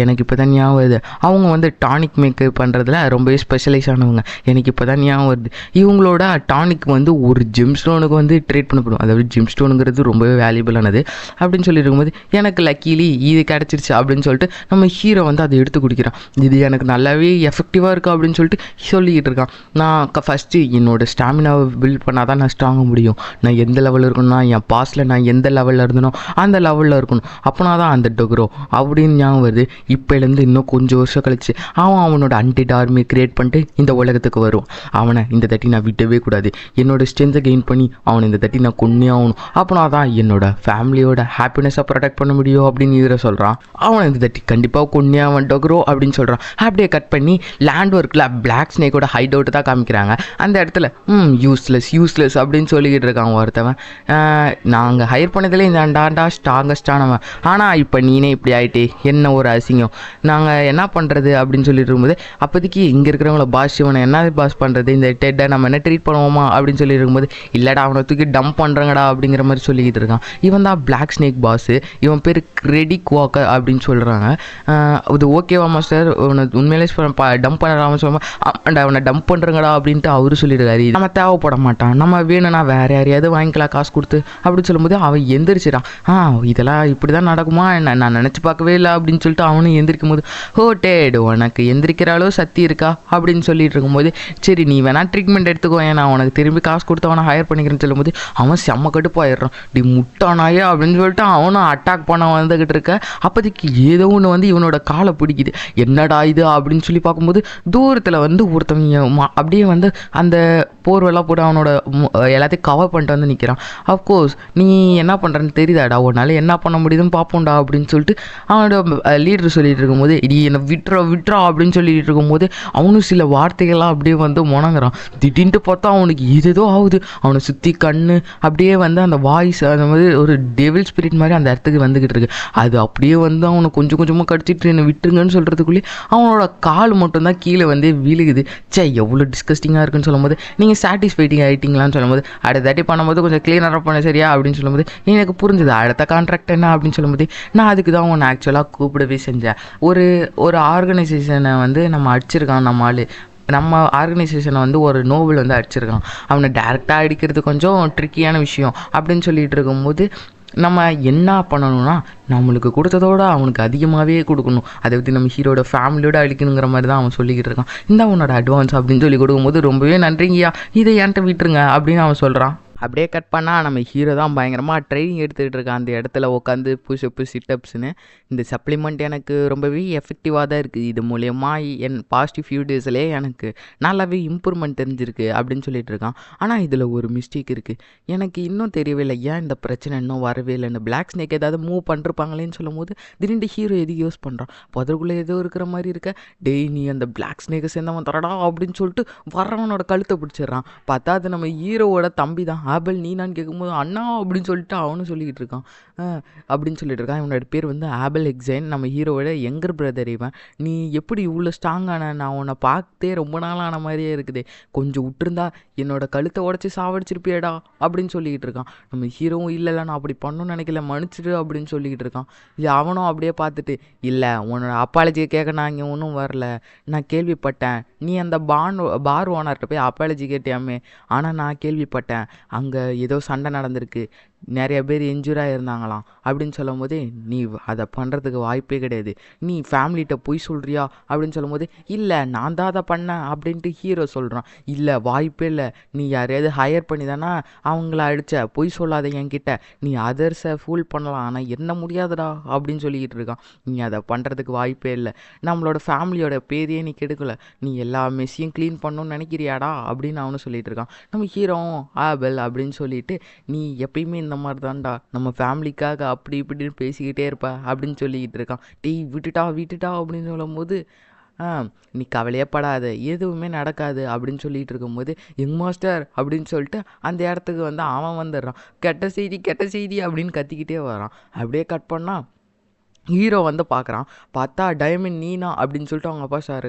Speaker 1: எனக்கு இப்போ தான் ஞாபகம் வருது, அவங்க வந்து டானிக் மேக்கப் பண்ணுறதுல ரொம்பவே ஸ்பெஷலைஸ் ஆனவங்க, எனக்கு இப்போ தான் ஞாபகம் வருது. இவங்களோட டானிக் வந்து ஒரு ஜிம் ஸ்டோனுக்கு வந்து ட்ரேட் பண்ணப்படும், அதாவது ஜிம் ஸ்டோனுங்கிறது ரொம்பவே வேல்யூபிளானது அப்படின்னு சொல்லியிருக்கும்போது எனக்கு லக்கீலி இது கிடச்சிருச்சு அப்படின்னு சொல்லிட்டு நம்ம ஹீரோ வந்து அதை எடுத்து குடிக்கிறான். இது எனக்கு நல்லாவே எஃபெக்டிவாக இருக்கா அப்படின்னு சொல்லிட்டு சொல்லிக்கிட்டு இருக்கான். நான் ஃபஸ்ட்டு என்னோடய ஸ்டாமினாவை பில்ட் பண்ணால் தான் நான் ஸ்ட்ராங்க முடியும், முடியும். நான் எந்த லெவலில் இருக்கணும்னா என் பாஸ்ட்டில் நான் எந்த லெவலில் இருந்தனோ அந்த லெவலில் இருக்கணும். அப்போனா தான் அந்த டொக்ரோ அப்படின்னு ஞாபகம் வருது. இப்போலேருந்து இன்னும் கொஞ்சம் வருஷம் கழிச்சு அவனோட அன்டெட் ஆர்மியை க்ரியேட் பண்ணிட்டு இந்த உலகத்துக்கு வரும். அவனை இந்த தட்டி நான் விட்டவே கூடாது. என்னோட ஸ்ட்ரென்த்தை கெயின் பண்ணி அவனை இந்த தட்டி நான் கொன்னே ஆகணும். அப்போனா தான் என்னோட ஃபேமிலியோட ஹாப்பினஸை ப்ரொடெக்ட் பண்ண முடியும் அப்படின்னு ஹீரோ சொல்கிறான். அவனை இந்த தட்டி கண்டிப்பாக கொன்னே அவன் டொக்ரோ அப்படின்னு சொல்கிறான். அப்படியே கட் பண்ணி லேண்ட் ஒர்க்கில் பிளாக் ஸ்னேக்கோட ஹைட் அவுட்டு தான் காமிக்கிறாங்க. அந்த இடத்துல யூஸ்லெஸ் அப்படின்னு சொல்லிக்கிட்டு இருக்காங்க ஒருத்தவன். நாங்கள் ஹையர் பண்ணதில் இந்த அண்டாண்டா ஸ்ட்ராங்கஸ்டானவன், ஆனால் இப்போ நீனே இப்படி ஆகிட்டே என்ன ஒரு அசிங்கம், நாங்கள் என்ன பண்ணுறது அப்படின்னு சொல்லிட்டு இருக்கும்போது அப்போதைக்கு இங்கே இருக்கிறவங்கள பாஸ் இவனை என்ன பாஸ் பண்ணுறது, இந்த டெட்டை நம்ம என்ன ட்ரீட் பண்ணுவோமா அப்படின்னு சொல்லி இருக்கும்போது இல்லைடா அவனை தூக்கி டம்ப் பண்ணுறங்கடா அப்படிங்கிற மாதிரி சொல்லிக்கிட்டு இருக்கான். இவன் தான் பிளாக் ஸ்னேக் பாஸு. இவன் பேர் கிரெடிக் வாக்கர் அப்படின்னு சொல்கிறாங்க. அது ஓகேவா மாஸ்டர், உன்னை உண்மையிலே டம்ப் பண்ணுறான்னு சொல்லும்போது அவனை டம்ப் பண்ணுறங்கடா அப்படின்ட்டு அவரு சொல்லியிருக்காரு. நம்ம தேவைப்பட மாட்டான், நம்ம வேணும்னா வேறு யாரையாவது வாங்கிக்கலாம் காசு கொடுத்து அப்படின்னு சொல்லும்போது அவன் எந்திரிச்சிடான். இதெல்லாம் இப்படி தான் நடக்குமா நான் நினச்சி பார்க்கவே இல்லை அப்படின்னு சொல்லிட்டு அவனும் எந்திரிக்கும் போது டேடு உனக்கு எந்திரிக்கிற அளவு சக்தி இருக்கா அப்படின்னு சொல்லிட்டு இருக்கும்போது சரி நீ வேணா ட்ரீட்மெண்ட் எடுத்துக்கோ, நான் உனக்கு திரும்பி காசு கொடுத்து அவனை ஹையர் பண்ணிக்கிறேன்னு சொல்லும்போது அவன் செம்ம கடுப்பாயிடுறான். முட்டானாயே அப்படின்னு சொல்லிட்டு அவனும் அட்டாக் பண்ண வந்துக்கிட்டு இருக்க. அப்போதைக்கு ஏதோ ஒன்று வந்து இவனோட காலை பிடிக்குது. என்னடா இது அப்படின்னு சொல்லி பார்க்கும்போது தூரத்தில் வந்து ஒருத்தவங்க அப்படியே வந்து அந்த போர்வெல்லாம் போட்டு அவனோட எல்லாத்தையும் கவர் பண்ணிட்டு வந்து நிற்கிறான். அஃப்கோர்ஸ் நீ என்ன பண்ணுறன்னு தெரியுதாடா, உன்னால் என்ன பண்ண முடியுதுன்னு பார்ப்போம்டா அப்படின்னு சொல்லிட்டு அவனோட லீடர் சொல்லிட்டு இருக்கும்போது இடி என்னை விட்றா அப்படின்னு சொல்லிட்டு இருக்கும்போது அவனும் சில வார்த்தைகள்லாம் அப்படியே வந்து முணங்குறான். திடீர்னு பார்த்தா அவனுக்கு ஏதேதோ ஆகுது. அவனை சுற்றி கண்ணு அப்படியே வந்து அந்த வாய்ஸ் அந்த மாதிரி ஒரு டெவில் ஸ்பிரிட் மாதிரி அந்த இடத்துக்கு வந்துக்கிட்டு இருக்கு. அது அப்படியே வந்து அவனை கொஞ்சம் கொஞ்சமாக கடிச்சிட்டு என்னை விட்டுருங்கன்னு சொல்கிறதுக்குள்ளேயே அவனோட கால் மட்டும்தான் கீழே வந்து விழுகுது. எவ்வளோ டிஸ்கஸ்டிங்காக இருக்குன்னு சொல்லும்போது நீங்கள் சாட்டிஸ்ஃபைட்டிங் ஆகிட்டீங்களான்னு சொல்லும்போது அடுத்த பண்ணும்போது கொஞ்சம் கிளீனராக பண்ண சரியா அப்படின்னு சொல்லும்போது எனக்கு புரிஞ்சுது அடுத்த கான்ட்ராக்ட் என்ன அப்படின்னு சொல்லும்போது நான் அதுக்கு தான் உன்னை ஆக்சுவலாக கூப்பிடவே செஞ்சேன். ஒரு ஆர்கனைசேஷனை வந்து நம்ம அடிச்சிருக்கான் நம்ம ஆர்கனைசேஷனை வந்து ஒரு நோபல் வந்து அடிச்சிருக்கான். அவனை டேரெக்டாக அடிக்கிறது கொஞ்சம் ட்ரிக்கியான விஷயம் அப்படின்னு சொல்லிட்டு இருக்கும்போது நம்ம என்ன பண்ணணும்னா நம்மளுக்கு கொடுத்ததோட அவனுக்கு அதிகமாகவே கொடுக்கணும். அதை பற்றி நம்ம ஹீரோட ஃபேமிலியோட அழிக்கணுங்கிற மாதிரி தான் அவன் சொல்லிக்கிட்டு இருக்கான். இந்த அவனோட அட்வான்ஸ் அப்படின்னு சொல்லி கொடுக்கும்போது ரொம்பவே நன்றிங்கய்யா, இதை என்கிட்ட விட்டுருங்க அப்படின்னு அவன் சொல்கிறான். அப்படியே கட் பண்ணால் நம்ம ஹீரோ தான் பயங்கரமாக ட்ரைனிங் எடுத்துக்கிட்டு இருக்கான். அந்த இடத்துல உட்காந்து புஷ்அப்பு சிட்டப்ஸ்னு இந்த சப்ளிமெண்ட் எனக்கு ரொம்பவே எஃபெக்டிவாக தான் இருக்குது. இது மூலயமா என் பாசிட்டிவ் ஃபியூ டேஸ்லேயே எனக்கு நல்லாவே இம்ப்ரூவ்மெண்ட் தெரிஞ்சிருக்கு அப்படின்னு சொல்லிட்டு இருக்கான். ஆனால் இதில் ஒரு மிஸ்டேக் இருக்குது, எனக்கு இன்னும் தெரியவே இல்லை ஏன் இந்த பிரச்சனை இன்னும் வரவே இல்லைன்னு. பிளாக் ஸ்னேக் ஏதாவது மூவ் பண்ணிருப்பாங்களேன்னு சொல்லும் போது திடீர்னு ஹீரோ எது யூஸ் பண்ணுறான். புதற்குள்ளே ஏதோ இருக்கிற மாதிரி இருக்க. நீ அந்த பிளாக் ஸ்னேக்கை சேர்ந்தவன் தரடா அப்படின்னு சொல்லிட்டு வரவனோட கழுத்தை பிடிச்சிடுறான். பார்த்தா அது நம்ம ஹீரோவோட தம்பி தான் ஆபல். நீ நான் கேட்கும்போது அண்ணா அப்படின்னு சொல்லிட்டு அவனும் சொல்லிக்கிட்டு இருக்கான். அப்படின்னு சொல்லிட்டு இருக்கான். இவனோட பேர் வந்து ஆபல் எக்ஸைன், நம்ம ஹீரோவோட யங்கர் பிரதர். இவன் நீ எப்படி இவ்வளோ ஸ்ட்ராங்கான, நான் உன்னை பார்த்தே ரொம்ப நாளான மாதிரியே இருக்குதே, கொஞ்சம் விட்டுருந்தா என்னோட கழுத்தை உடச்சி சாவடிச்சிருப்பியடா அப்படின்னு சொல்லிக்கிட்டு இருக்கான். நம்ம ஹீரோவும் இல்லை நான் அப்படி பண்ணணும்னு நினைக்கல மன்னிச்சிடு அப்படின்னு சொல்லிக்கிட்டு இருக்கான். இது அவனும் அப்படியே பார்த்துட்டு இல்லை உன்னோட அப்பாலஜியை கேட்க நான் இங்கே ஒன்றும் வரல, நான் கேள்விப்பட்டேன் நீ அந்த பார் ஓனர்கிட்ட போய் அப்பாலஜி கேட்டியாமே, ஆனால் நான் கேள்விப்பட்டேன் அங்கே ஏதோ சண்டை நடந்திருக்கு, நிறைய பேர் இன்ஜூராக இருந்தாங்களாம் அப்படின்னு சொல்லும் போது நீ அதை பண்ணுறதுக்கு வாய்ப்பே கிடையாது, நீ ஃபேமிலிகிட்ட போய் சொல்கிறியா அப்படின்னு சொல்லும் போது இல்லை நான் தான் அதை பண்ணேன் அப்படின்ட்டு ஹீரோ சொல்கிறான். இல்லை வாய்ப்பே இல்லை, நீ யாரையாவது ஹையர் பண்ணி தானே அவங்கள அடித்த, போய் சொல்லாத என்கிட்ட, நீ அதர்ஸை ஃபூல் பண்ணலாம் ஆனால் என்ன முடியாதுடா அப்படின்னு சொல்லிக்கிட்டு இருக்கான். நீ அதை பண்ணுறதுக்கு வாய்ப்பே இல்லை, நம்மளோட ஃபேமிலியோட பேரையே நீ கெடுக்கலை, நீ எல்லா மெஸ்ஸையும் க்ளீன் பண்ணணும்னு நினைக்கிறியாடா அப்படின்னு அவனும் சொல்லிகிட்டு இருக்கான். நம்ம ஹீரோவும் ஆபல் அப்படின்னு சொல்லிட்டு நீ எப்பயுமே இந்த மாதிரி தான்டா நம்ம ஃபேமிலிக்காக அப்படி இப்படின்னு பேசிக்கிட்டே இருப்ப அப்படின்னு சொல்லிக்கிட்டு இருக்கான். விட்டுட்டா அப்படின்னு சொல்லும் போது நீ கவலையே படாத எதுவுமே நடக்காது அப்படின்னு சொல்லிட்டு இருக்கும்போது யங் மாஸ்டர் அப்படின்னு சொல்லிட்டு அந்த இடத்துக்கு வந்து அவன் வந்துடுறான். கெட்ட செய்தி அப்படின்னு கத்திக்கிட்டே வரான். அப்படியே கட் பண்ணால் ஹீரோ வந்து பார்க்குறான். பார்த்தா டைமண்ட் நீனா அப்படின்னு சொல்லிட்டு அவங்க அப்பா சார்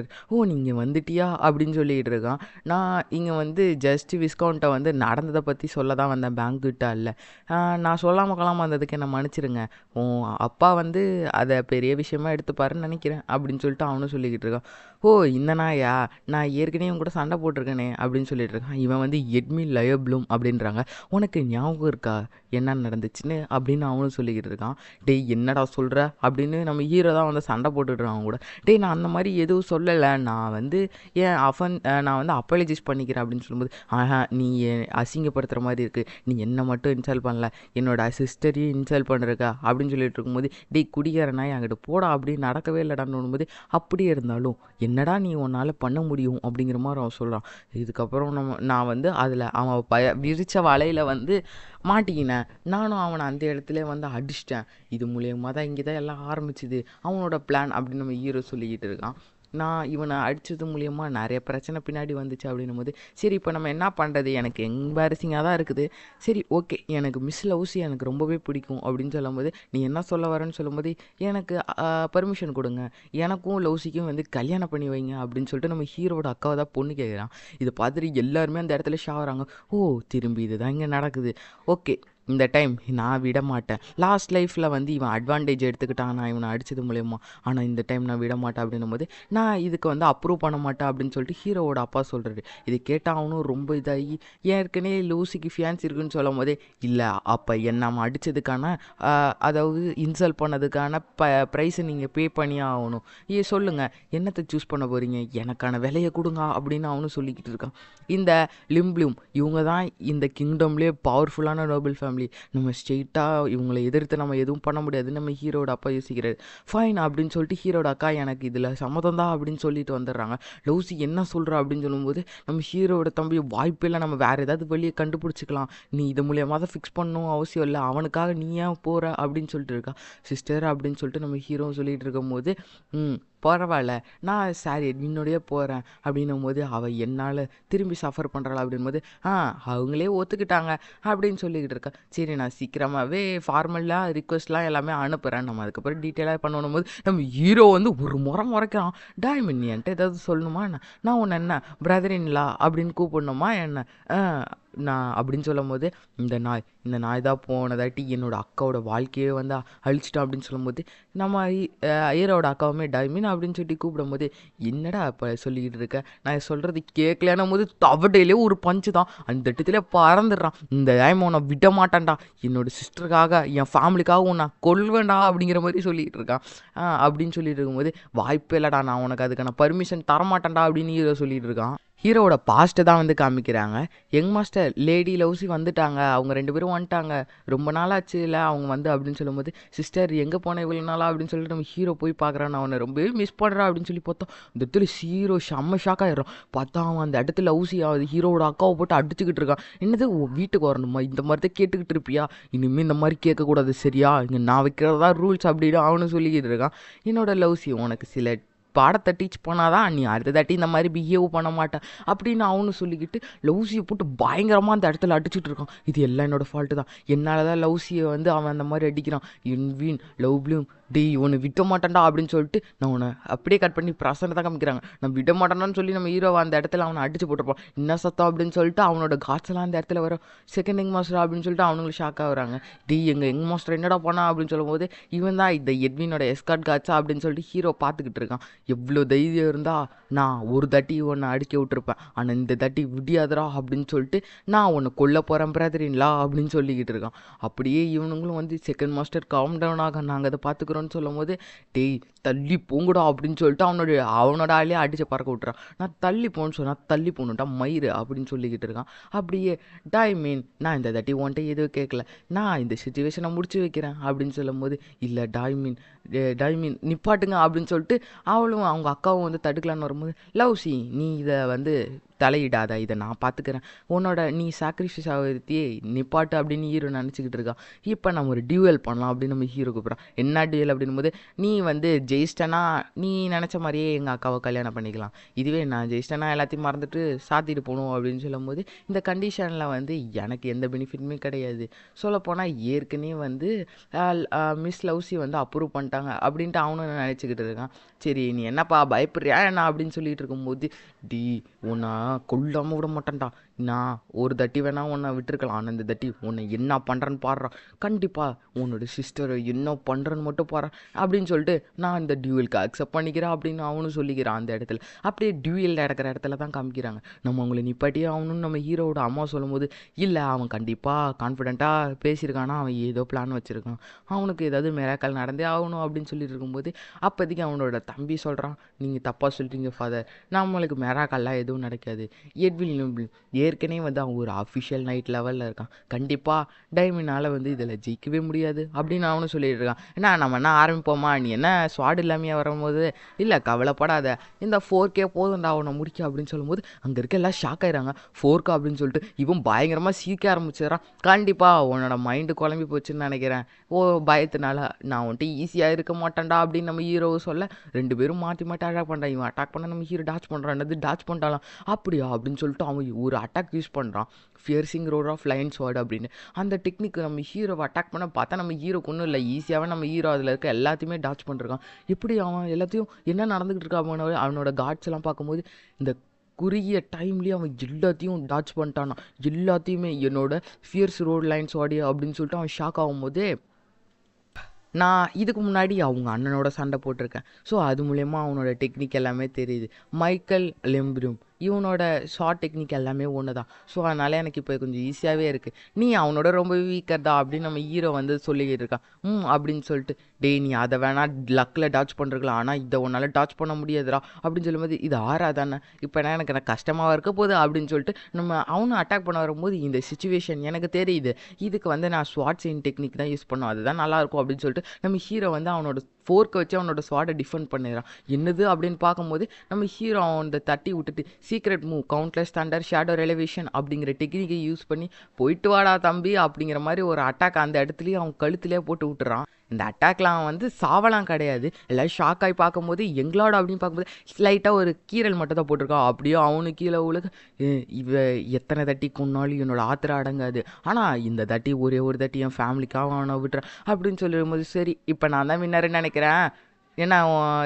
Speaker 1: நீங்கள் வந்துட்டியா அப்படின்னு சொல்லிகிட்டு இருக்கான். நான் இங்கே வந்து ஜஸ்ட் விஸ்கவுண்ட்டை வந்து நடந்ததை பற்றி சொல்ல தான் வந்தேன், பேங்க்கிட்ட இல்லை, நான் சொல்லாமல் கொள்ளாமல் வந்ததுக்கு என்னை மன்னிச்சிருங்க, அப்பா வந்து அதை பெரிய விஷயமா எடுத்துப்பாருன்னு நினைக்கிறேன் அப்படின்னு சொல்லிட்டு அவனும் சொல்லிக்கிட்டு இருக்கான். இந்த நாயா நான் ஏற்கனவே கூட சண்டை போட்டிருக்கேனே அப்படின்னு சொல்லிட்டு இருக்கான். இவன் வந்து எட்மி லயோப்ளூம் அப்படின்றாங்க. உனக்கு ஞாபகம் இருக்கா என்ன நடந்துச்சுன்னு அப்படின்னு அவனும் சொல்லிக்கிட்டு இருக்கான். என்னடா சொல்கிற அப்படின்னு நம்ம ஹீரோ தான் வந்து சண்டை போட்டுட்ருக்கான் அவங்க கூட. டேய் நான் அந்த மாதிரி எதுவும் சொல்லலை, நான் வந்து ஏன் நான் வந்து அப்பாலஜைஸ் பண்ணிக்கிறேன் அப்படின்னு சொல்லும்போது, நீ அசிங்கப்படுத்துகிற மாதிரி இருக்குது, நீ என்னை மட்டும் இன்சல்ட் பண்ணல, என்னோட சிஸ்டரையும் இன்சல்ட் பண்ணுறக்கா அப்படின்னு சொல்லிட்டு இருக்கும்போது, டேய் குடிக்கிறனா என்கிட்ட போடா அப்படி நடக்கவே இல்லைடான்னு போது, அப்படியே இருந்தாலும் என்னடா நீ உன்னால் பண்ண முடியும் அப்படிங்கிற மாதிரி அவன் சொல்கிறான். இதுக்கப்புறம் நான் வந்து அதில் அவன் விரித்த வலையில் வந்து மாட்டிக்கினேன். நானும் அவனை அந்த இடத்துல வந்து அடிச்சிட்டேன். இது மூலியமாக தான் இங்கே தான் எல்லாம் ஆரம்பிச்சுது அவனோட பிளான் அப்படின்னு நம்ம ஹீரோ சொல்லிக்கிட்டு இருக்கான். நான் இவனை அடித்தது மூலியமாக நிறைய பிரச்சனை பின்னாடி வந்துச்சு அப்படின்னும் போது, சரி இப்போ நம்ம என்ன பண்ணுறது, எனக்கு எம்பாரசிங்காக தான் இருக்குது, சரி ஓகே எனக்கு மிஸ் லவ்ஸி எனக்கு ரொம்பவே பிடிக்கும் அப்படின்னு சொல்லும்போது, நீ என்ன சொல்ல வரேன்னு சொல்லும்போது, எனக்கு பர்மிஷன் கொடுங்க, எனக்கும் லவ்ஸிக்கும் வந்து கல்யாணம் பண்ணி வைங்க அப்படின்னு சொல்லிட்டு நம்ம ஹீரோட அக்காவை தான் பொண்ணு கேட்குறான். இதை பார்த்துட்டு எல்லாருமே அந்த இடத்துல ஷாவறாங்க. ஓ திரும்பி இதுதான் இங்கே நடக்குது, ஓகே இந்த டைம் நான் விட மாட்டேன். லாஸ்ட் லைஃப்பில் வந்து இவன் அட்வான்டேஜ் எடுத்துக்கிட்டான் நான் இவனை அடித்தது மூலயமா, ஆனால் இந்த டைம் நான் விட மாட்டேன் அப்படின்னும் போது, நான் இதுக்கு வந்து அப்ரூவ் பண்ண மாட்டேன் அப்படின்னு சொல்லிட்டு ஹீரோவோட அப்பா சொல்கிறாரு. இது கேட்டால் அவனும் ரொம்ப இதாகி, ஏற்கனவே லூசிக்கு ஃபியான்ஸ் இருக்குன்னு சொல்லும் போதே, இல்லை அப்போ நம்ம அடித்ததுக்கான அதாவது இன்சல்ட் பண்ணதுக்கான ப்ரைஸை நீங்கள் பே பண்ணியே ஆகணும், சொல்லுங்கள் என்னத்தை சூஸ் பண்ண போகிறீங்க, எனக்கான விலையை கொடுங்க அப்படின்னு அவனும் சொல்லிக்கிட்டு இருக்கான். இந்த லிம்ப்ளூம் இவங்க தான் இந்த கிங்டம்லேயே பவர்ஃபுல்லான நோபல் ஃபேமிலி, நம்ம ஸ்ட்ரெயிட்டாக இவங்களை எதிர்த்து நம்ம எதுவும் பண்ண முடியாதுன்னு நம்ம ஹீரோட அப்பா யோசிக்கிறாரு. ஃபைன் அப்படின்னு சொல்லிட்டு ஹீரோட அக்கா எனக்கு இதில் சம்மதம் தான் அப்படின்னு சொல்லிட்டு வந்துடுறாங்க. லவ்ஸி என்ன சொல்கிறா அப்படின்னு சொல்லும்போது, நம்ம ஹீரோட தம்பி வாய்ப்பில்லை, நம்ம வேறு ஏதாவது வழியை கண்டுபிடிச்சிக்கலாம், நீ இது மூலியமாக தான் ஃபிக்ஸ் பண்ணணும் அவசியம் இல்லை, அவனுக்காக நீ ஏன் போகிற அப்படின்னு சொல்லிட்டு இருக்கா. சிஸ்டர் அப்படின்னு சொல்லிட்டு நம்ம ஹீரோ சொல்லிகிட்டு இருக்கும்போது, பரவாயில்ல நான் சாரி நின்னோடையே போகிறேன் அப்படின்னும் போது, அவள் என்னால் திரும்பி சஃபர் பண்ணுறாள் அப்படின்போது, அவங்களே ஒத்துக்கிட்டாங்க அப்படின்னு சொல்லிக்கிட்டு இருக்கா. சரி நான் சீக்கிரமாகவே ஃபார்மலாக ரிக்வெஸ்ட்லாம் எல்லாமே அனுப்புகிறேன், நம்ம அதுக்கப்புறம் டீட்டெயிலாக பண்ணணும் போது நம்ம ஹீரோ வந்து ஒரு முறைக்கிறான். டைமண்ட் நீ என்கிட்ட ஏதாவது சொல்லணுமா, நான் உன்னை என்ன பிரதர் இன்லா அப்படின்னு கூப்பிடணுமா என்ன நான் அப்படின்னு சொல்லும் போது, இந்த நாய் தான் போனதாட்டி என்னோட அக்காவோட வாழ்க்கையே வந்து அழிச்சிட்டான் அப்படின்னு சொல்லும்போது, நம்ம ஹீரோட அக்காவுமே டைமின் அப்படின்னு சொல்லி கூப்பிடும்போது, என்னடா இப்போ சொல்லிக்கிட்டு இருக்க, நான் சொல்கிறது கேட்கலன்னும் போது தவடையிலே ஒரு பஞ்சு தான் அந்த இடத்துல பறந்துடுறான். இந்த டைம் உன்னை விட மாட்டான்டா, என்னோட சிஸ்டருக்காக என் ஃபேமிலிக்காக உன்னை கொல்வேண்டா அப்படிங்கிற மாதிரி சொல்லிகிட்டு இருக்கான். அப்படின்னு சொல்லிட்டு இருக்கும்போது, வாய்ப்பே இல்லைடா, நான் உனக்கு அதுக்கான பர்மிஷன் தரமாட்டேன்டா அப்படின்னு ஹீரோ சொல்லிகிட்டு இருக்கான். ஹீரோவோட பாஸ்ட்டை தான் வந்து காமிக்கிறாங்க. யங் மாஸ்டர் லேடி லவ்ஸி வந்துட்டாங்க, அவங்க 2 பேரும் வந்துட்டாங்க, ரொம்ப நாளாச்சு இல்லை அவங்க வந்து அப்படின்னு சொல்லும்போது, சிஸ்டர் எங்கே போனேன் இவ்வளோ நாளா அப்படின்னு சொல்லிட்டு நம்ம ஹீரோ போய் பார்க்குறான். அவனை ரொம்பவே மிஸ் பண்ணுறான் அப்படின்னு சொல்லி பார்த்தோம். இந்த இடத்துல ஹீரோ செம்ம ஷாக் ஆகிடுறான். பார்த்தா அவன் அந்த இடத்துல லவ்ஸி ஹீரோவோட அக்காவை போட்டு அடிச்சுக்கிட்டு இருக்கான். என்னது வீட்டுக்கு வரணுமா, இந்த மாதிரி தான் கேட்டுக்கிட்டு இருப்பியா, இனிமேல் இந்த மாதிரி கேட்கக்கூடாது சரியா, இங்கே நான் வைக்கிறதா ரூல்ஸ் அப்படின்னு அவனு சொல்லிக்கிட்டு இருக்கான். என்னோட லவ்ஸி உனக்கு சில பாடத்தை டீச் பண்ணாதான் நீ அடுத்த தாட்டி இந்த மாதிரி பிஹேவ் பண்ண மாட்டேன் அப்படின்னு அவனு சொல்லிக்கிட்டு லவ்ஸியை போட்டு பயங்கரமாக அந்த இடத்துல அடிச்சுட்டு இருக்கான். இது எல்லாம் என்னோடய ஃபால்ட்டு தான், என்னால் தான் லவ்ஸியை வந்து அவன் அந்த மாதிரி அடிக்கிறான். இன்வீன் லவ் ப்ளூம் டேய் உன்னை விட மாட்டேன்டா அப்படின்னு சொல்லிட்டு நான் உன்னை அப்படியே கட் பண்ணி பிரசனை தான் காமிக்கிறாங்க. நான் விட மாட்டேன்னு சொல்லி நம்ம ஹீரோவை அந்த இடத்துல அவனை அடிச்சு போட்டிருப்பான். என்ன சத்தம் அப்படின்னு சொல்லிட்டு அவனோட காட்ஸ்லாம் அந்த இடத்துல வரும். செகண்ட் யங் மாஸ்டர் அப்படின்னு சொல்லிட்டு அவனுங்களும் ஷாக்காக வராங்க. டேய் எங்கள் யங் மாஸ்டர் என்னடா பண்ணா அப்படின்னு சொல்லும்போது, இவன் தான் இந்த எட்வினோட எஸ்கார்ட் காட்ஸா அப்படின்னு சொல்லிட்டு ஹீரோ பார்த்துக்கிட்டு இருக்கான். எவ்வளோ தைரியம் இருந்தால் நான் ஒரு தட்டி உன்னை அடிக்க விட்டுருப்பேன், ஆனால் இந்த தட்டி விடியாதரா அப்படின்னு சொல்லிட்டு நான் உன்னை கொல்ல போகிறேன் பிரதரின்லா அப்படின்னு சொல்லிக்கிட்டு இருக்கான். அப்படியே இவனுங்களும் வந்து செகண்ட் மாஸ்டர் காம் டவுன் ஆக நாங்கள் அதை பார்த்துக்குறோன்னு சொல்லும் போது, டேய் தள்ளி போங்கடா அப்படின்னு சொல்லிட்டு அவனோட ஆளே அடிச்சு பறக்க விட்டுறான். நான் தள்ளி போன்னு சொன்னா தள்ளி போகணுட்டா மயிறு அப்படின்னு சொல்லிக்கிட்டு இருக்கான். அப்படியே டைமீன் நான் இந்த தட்டி உன்ட்ட எதுவும் கேட்கல, நான் இந்த சுச்சுவேஷனை முடிச்சு வைக்கிறேன் அப்படின்னு சொல்லும் போது, இல்லை டைமீன் நிப்பாட்டுங்க அப்படின்னு சொல்லிட்டு அவளும் அவங்க அக்காவும் வந்து தடுக்கலான்னு வரும்போது, லவ்ஸி நீ இதை வந்து தலையிடாத, இதை நான் பார்த்துக்கிறேன், உன்னோட நீ சாக்ரிஃபைஸ் ஆகிறதையே நிப்பாட்டு அப்படின்னு ஹீரோ நினச்சிக்கிட்டு இருக்கான். இப்போ நம்ம ஒரு டியூவல் பண்ணலாம் அப்படின்னு நம்ம ஹீரோ கூப்பிட்றான். என்ன டியூவல் அப்படின்னும் போது, நீ வந்து ஜெயிச்சிட்டனா நீ நினச்ச மாதிரியே எங்கள் அக்காவை கல்யாணம் பண்ணிக்கலாம், இதுவே நான் ஜெயிச்சிட்டனா எல்லாத்தையும் மறந்துட்டு சாத்திட்டு போகணும் அப்படின்னு சொல்லும்போது, இந்த கண்டிஷனில் வந்து எனக்கு எந்த பெனிஃபிட்டுமே கிடையாது, சொல்லப்போனால் ஏற்கனவே வந்து மிஸ் லவ்ஸி வந்து அப்ரூவ் பண்ணிட்டாங்க அப்படின்ட்டு அவனும் நினச்சிக்கிட்டு இருக்கான். சரி நீ என்னப்பா பயப்படுறியா என்ன அப்படின்னு சொல்லிட்டு இருக்கும்போது, டி உன்னா கொல்லாமல் விட மாட்டேன்டா. நான் ஒரு தட்டி வேணா உன்னை விட்டுருக்கலாம், ஆனால் இந்த தட்டி உன்னை என்ன பண்ணுறேன்னு பாடுறான், கண்டிப்பாக உன்னோட சிஸ்டரை என்ன பண்ணுறேன்னு மட்டும் பாடுறான் அப்படின்னு சொல்லிட்டு நான் இந்த டியூவலுக்கு அக்செப்ட் பண்ணிக்கிறேன் அப்படின்னு அவனும் சொல்லிக்கிறான். அந்த இடத்துல அப்படியே டியூவல் நடக்கிற இடத்துல தான் காமிக்கிறாங்க. நம்ம அவங்களை நிப்பாட்டியே ஆகணும்னு நம்ம ஹீரோவோட அம்மா சொல்லும்போது, இல்லை அவன் கண்டிப்பாக கான்ஃபிடென்ட்டாக பேசியிருக்கானா, அவன் ஏதோ பிளான் வச்சுருக்கான், அவனுக்கு ஏதாவது மிராக்கல் நடந்தே ஆகணும் அப்படின்னு சொல்லிட்டு இருக்கும்போது அப்போதைக்கு அவனோட தம்பி சொல்கிறான், நீங்கள் தப்பாக சொல்லிட்டீங்க ஃபாதர், நம்மளுக்கு மிராக்கல்லாம் எதுவும் நடக்காது. எட்வில் ஏற்கனவே வந்து அவன் ஒரு அஃபிஷியல் நைட் லெவலில் இருக்கான், கண்டிப்பாக டைமினால் வந்து இதில் ஜெயிக்கவே முடியாது அப்படின்னு அவனும் சொல்லிட்டு இருக்கான். என்ன நம்ம என்ன ஆரம்பிப்போமா, நீ என்ன ஸ்வாட் இல்லாமையே வரும்போது, இல்லை கவலைப்படாத, இந்த 4K போதும்டா அவனை முடிக்க அப்படின்னு சொல்லும்போது அங்கே இருக்க எல்லாம் ஷாக் ஆயிடுறாங்க. 4K அப்படின்னு சொல்லிட்டு இவன் பயங்கரமாக சீக்க ஆரம்பிச்சிடறான். கண்டிப்பாக உன்னோட மைண்டு குழம்பி போச்சுன்னு நினைக்கிறேன், பயத்தினால நான் வந்துட்டு ஈஸியாக இருக்க மாட்டேன்டா அப்படின்னு நம்ம ஹீரோவை சொல்ல 2 பேரும் மாற்றி மாற்றி அட்டாக் பண்ணுறான். இவன் அட்டாக் பண்ண நம்ம ஹீரோ டாச் பண்ணுறான், என்னது டாச் பண்ணிட்டாலாம் அப்படியா அப்படின்னு சொல்லிட்டு அவன் ஒரு அட்டாக் யூஸ் பண்ணுறான், ஃபியர்சிங் ரோட் ஆஃப் லைன்ஸ் வேர்டு அப்படின்னு. அந்த டெக்னிக் நம்ம ஹீரோவை அட்டாக் பண்ண பார்த்தா நம்ம ஹீரோக்கு ஒன்றும் இல்லை, ஈஸியாகவே நம்ம ஹீரோ அதில் இருக்க எல்லாத்தையுமே டாச் பண்ணிருக்கான். எப்படி அவன் எல்லாத்தையும் என்ன நடந்துக்கிட்டு இருக்கா அவனோட காட்ஸ் எல்லாம் பார்க்கும்போது இந்த குறுகிய டைம்லேயே அவன் எல்லாத்தையும் டாச் பண்ணிட்டானா, எல்லாத்தையுமே என்னோட ஃபியர்ஸ் ரோட் லைன்ஸ் ஆடியோ அப்படின்னு சொல்லிட்டு அவன் ஷாக் ஆகும்போதே, நான் இதுக்கு முன்னாடி அவங்க அண்ணனோட சண்டை போட்டிருக்கேன், ஸோ அது மூலயமா அவனோட டெக்னிக் எல்லாமே தெரியுது. மைக்கேல் லெம்ப்ரூம் இவனோட ஷார்ட் டெக்னிக் எல்லாமே ஒன்று தான், ஸோ அதனால் எனக்கு இப்போ கொஞ்சம் ஈஸியாகவே இருக்குது. நீ அவனோட ரொம்ப வீக்கர் தான் அப்படின்னு நம்ம ஹீரோ வந்து சொல்லிக்கிட்டு இருக்கான். அப்படின்னு சொல்லிட்டு, டே நீ அதை வேணா லக்கில் டாச் பண்ணிருக்கலாம், ஆனால் இதை உன்னால் டாச் பண்ண முடியாதுடா அப்படின்னு சொல்லும்போது, இது ஆறா தானே, இப்போ எனக்கு கஷ்டமாக இருக்க போகுது அப்படின்னு சொல்லிட்டு நம்ம அவனும் அட்டாக் பண்ண வரும்போது, இந்த சுச்சுவேஷன் எனக்கு தெரியுது, இதுக்கு வந்து நான் ஸ்வாட் செயின் டெக்னிக் தான் யூஸ் பண்ணுவேன், அதுதான் நல்லாயிருக்கும் அப்படின்னு சொல்லிட்டு நம்ம ஹீரோ வந்து அவனோட 4K வச்சு அவனோட ஸ்வாட்டை டிஃபெண்ட் பண்ணிடுறான். என்னது அப்படின்னு பார்க்கும்போது நம்ம ஹீரோ அவன் தட்டி விட்டுட்டு secret move countless thunder shadow revelation அப்படிங்கிற டெக்னிக்கை யூஸ் பண்ணி போயிட்டு வாடா தம்பி அப்படிங்கிற மாதிரி ஒரு அட்டாக் அந்த இடத்துலையே அவன் கழுத்துலேயே போட்டு விட்டுறான். இந்த அட்டாக்லாம் அவன் வந்து சாவலாம் கிடையாது, எல்லோரும் ஷாக் ஆகி பார்க்கும்போது எங்களோட அப்படின்னு பார்க்கும்போது ஸ்லைட்டாக ஒரு கீரல் மட்டும் தான் போட்டிருக்கான். அப்படியே அவனு கீழே உலக இவ எத்தனை தட்டி கொன்னாலும் என்னோட ஆத்திரம் அடங்காது, ஆனால் இந்த தட்டி ஒரே ஒரு தட்டி என் ஃபேமிலிக்காக அவனை விட்டுறேன் அப்படின்னு சொல்லிடும்போது, சரி இப்போ நான் தான் வின்னருன்னு நினைக்கிறேன், ஏன்னா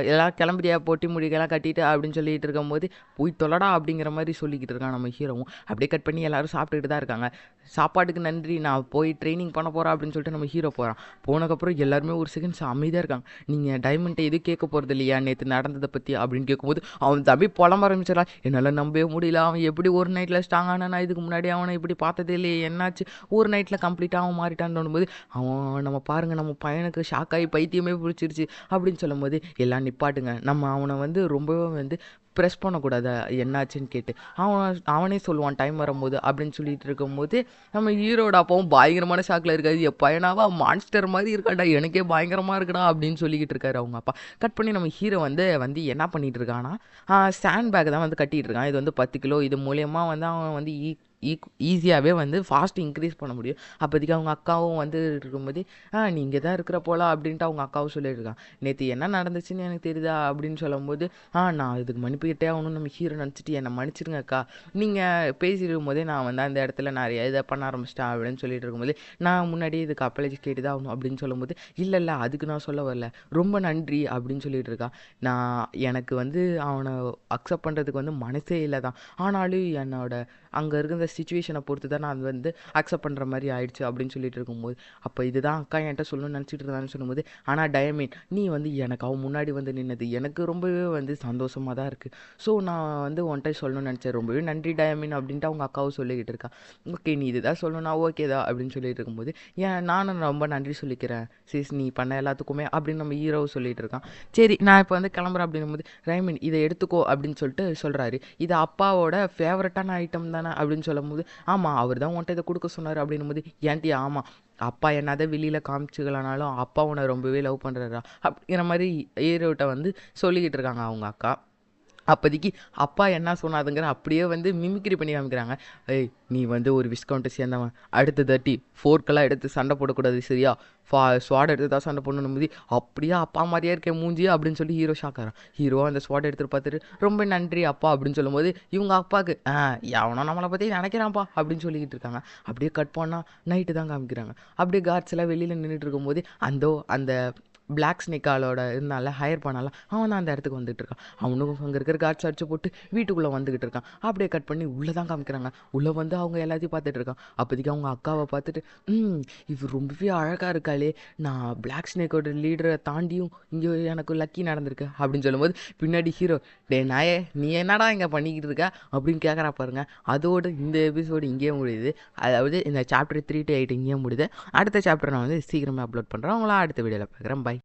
Speaker 1: எல்லாம் கிளம்புறியா போட்டி முடிக்கெல்லாம் கட்டிட்டு அப்படின்னு சொல்லிட்டு இருக்கும்போது, போய் தொலைடா அப்படிங்கிற மாதிரி சொல்லிக்கிட்டு இருக்கான் நம்ம ஹீரோவும். அப்படியே கட் பண்ணி எல்லோரும் சாப்பிட்டுக்கிட்டு தான் இருக்காங்க. சாப்பாட்டுக்கு நன்றி, நான் போய் ட்ரைனிங் பண்ண போகிறேன் அப்படின்னு சொல்லிட்டு நம்ம ஹீரோ போகிறான். போனதுக்கப்புறம் எல்லாருமே ஒரு செகண்ட்ஸ் அமைதியாக இருக்காங்க. நீங்கள் டைமண்ட்டை எதுவும் கேட்க போகிறது இல்லையா நேற்று நடந்ததை பற்றி அப்படின்னு கேட்கும்போது அவன் தம்பி புலம்ப ஆரம்பிச்சிடலாம். என்னால் நம்பவே முடியல, அவன் எப்படி ஒரு நைட்டில் ஸ்ட்ராங் ஆனானா, இதுக்கு முன்னாடி அவனை இப்படி பார்த்ததே இல்லையே, என்னாச்சு ஒரு நைட்டில் கம்ப்ளீட்டாக அவன் மாறிட்டான்னு தோணும்போது, அவன் நம்ம பாருங்கள் நம்ம பையனுக்கு ஷாக் ஆகி பைத்தியமே பிடிச்சிருச்சு அப்படின்னு சொல்லும்போது, எல்லாம் நிப்பாட்டுங்க, நம்ம அவனை வந்து ரொம்பவே வந்து ப்ரெஸ் பண்ணக்கூடாது என்னாச்சுன்னு கேட்டு அவனே சொல்லுவான் டைம் வரும்போது அப்படின்னு சொல்லிட்டு இருக்கும்போது, நம்ம ஹீரோட அப்பாவும் பயங்கரமான ஷாக்கில் இருக்காது. என் பையனாவா மான்ஸ்டர் மாதிரி இருக்காடா, எனக்கே பயங்கரமாக இருக்குடா அப்படின்னு சொல்லிக்கிட்டு இருக்காரு அவங்க அப்பா. கட் பண்ணி நம்ம ஹீரோ வந்து என்ன பண்ணிகிட்டு இருக்கான்னா, சாண்ட் பேக் தான் வந்து கட்டிகிட்டு இருக்கான். இது வந்து 10 கிலோ, இது மூலயமா வந்து அவன் வந்து ஈஸியாகவே வந்து ஃபாஸ்ட் இன்க்ரீஸ் பண்ண முடியும். அப்போதைக்கு அவங்க அக்காவும் வந்து இருக்கும்போது, நீ இங்கே தான் இருக்கிற போல அப்படின்ட்டு அவங்க அக்காவும் சொல்லியிருக்கான். நேற்று என்ன நடந்துச்சுன்னு எனக்கு தெரியுதா அப்படின்னு சொல்லும்போது, நான் இதுக்கு மன்னிப்புக்கிட்டே ஆகணும்னு நம்ம ஹீரோ நினச்சிட்டு என்னை மன்னிச்சிருங்க அக்கா, நீங்கள் பேசியிருக்கும் போதே நான் வந்து அந்த இடத்துல நிறைய இதை பண்ண ஆரம்பிச்சிட்டேன் அப்படின்னு சொல்லிட்டு இருக்கும்போது, நான் முன்னாடியே இதுக்கு அப்பாலஜி கேட்டு தான் ஆகணும் அப்படின்னு சொல்லும்போது, இல்லை அதுக்கு நான் சொல்ல வரல, ரொம்ப நன்றி அப்படின்னு சொல்லிட்டு இருக்கான். எனக்கு வந்து அவனை அக்செப்ட் பண்ணுறதுக்கு வந்து மனசே இல்லை தான், ஆனாலும் என்னோட அங்கே இருக்கிற சிச்சுவேஷனை பொறுத்து தான் நான் வந்து அக்செப்ட் பண்ணுற மாதிரி ஆயிடுச்சு அப்படின்னு சொல்லிட்டு இருக்கும்போது, அப்போ இதுதான் அக்கா என்கிட்ட சொல்லணும்னு நினச்சிட்டு இருந்தான்னு சொல்லும்போது, ஆனால் டயமீன் நீ வந்து எனக்கு அவன் முன்னாடி வந்து நின்னது எனக்கு ரொம்பவே வந்து சந்தோஷமாக தான் இருக்குது, ஸோ நான் வந்து ஒன்ட்டை சொல்லணும்னு நினச்சேன், ரொம்பவே நன்றி டயமீன் அப்படின்ட்டு அவங்க அக்காவும் சொல்லிக்கிட்டு இருக்கா. ஓகே நீ இதுதான் சொல்லணும்னா ஓகேதா அப்படின்னு சொல்லிட்டு இருக்கும்போது, நானும் ரொம்ப நன்றி சொல்லிக்கிறேன் சிஸ் நீ பண்ண எல்லாத்துக்குமே அப்படின்னு நம்ம ஹீரோவும் சொல்லிட்டு இருக்கான். சரி நான் இப்போ வந்து கிளம்புறேன் அப்படின்னும்போது, ரைமின் இதை எடுத்துக்கோ அப்படின்னு சொல்லிட்டு சொல்கிறாரு. இது அப்பாவோட ஃபேவரட்டான ஐட்டம் தானே அப்படின்னு சொல்லும்போது, ஆமாம் அவர் தான் உன்ட்ட இதை கொடுக்க சொன்னார் அப்படின்னும் போது, ஏன்ட்டி ஆமாம் அப்பா என்னதான் வெளியில் காமிச்சுக்கலனாலும் அப்பா உன்னை ரொம்பவே லவ் பண்ணுறாரா அப்படிங்கிற மாதிரி ஹீரோட்ட வந்து சொல்லிக்கிட்டு இருக்காங்க அவங்க அக்கா. அப்போதைக்கு அப்பா என்ன சொன்னாதுங்கிற அப்படியே வந்து மிமிக்ரி பண்ணி காமிக்கிறாங்க. ஏய் நீ வந்து ஒரு விஸ்கவுண்ட்டை சேர்ந்தவன், அடுத்த தட்டி 4Kலாம் எடுத்து சண்டை போடக்கூடாது சரியா, ஸ்வாட் எடுத்து தான் சண்டை போடணும் போது அப்படியே அப்பா மாதிரியே இருக்கேன் மூஞ்சி அப்படின்னு சொல்லி ஹீரோ ஷாக் ஆகிறான். ஹீரோ அந்த ஸ்வாட் எடுத்துகிட்டு பார்த்துட்டு ரொம்ப நன்றி அப்பா அப்படின்னு சொல்லும்போது, இவங்க அப்பாவுக்கு எவனோ நம்மளை பற்றி நினைக்கிறான்ப்பா அப்படின்னு சொல்லிக்கிட்டு இருக்காங்க. அப்படியே கட் பண்ணால் நைட்டு தான் காமிக்கிறாங்க. அப்படியே கார்ட்ஸ் எல்லாம் வெளியில் நின்றுட்டு இருக்கும்போது அந்த பிளாக் ஸ்னேக் ஆளோட இருந்தால ஹையர் பண்ணால அவன் தான் அந்த இடத்துக்கு வந்துட்டு இருக்கான். அவனும் அங்கே இருக்கிற கார்ட்ஸ் அடிச்சு போட்டு வீட்டுக்குள்ளே வந்துக்கிட்டு இருக்கான். அப்படியே கட் பண்ணி உள்ளே தான் காமிக்கிறாங்க. உள்ளே வந்து அவங்க எல்லாத்தையும் பார்த்துட்டு இருக்கான். அப்போதைக்கு அவங்க அக்காவை பார்த்துட்டு இவர் ரொம்பவே அழகாக இருக்காளே, நான் பிளாக் ஸ்னேக்கோட லீடரை தாண்டியும் இங்கே எனக்கு லக்கி நடந்திருக்கு அப்படின்னு சொல்லும்போது பின்னாடி ஹீரோ, டே நாயே நீ என்னடா இங்கே பண்ணிக்கிட்டு இருக்க அப்படின்னு கேட்குறா பாருங்க. அதோடு இந்த எபிசோடு இங்கேயே முடியுது. அதாவது இந்த சாப்டர் 3 to 8 இங்கேயே முடியுது. அடுத்த சாப்டர் நான் வந்து சீக்கிரமே அப்லோட் பண்ணுறேன். உங்களா அடுத்த வீடியோவில் பார்க்குறேன். பை.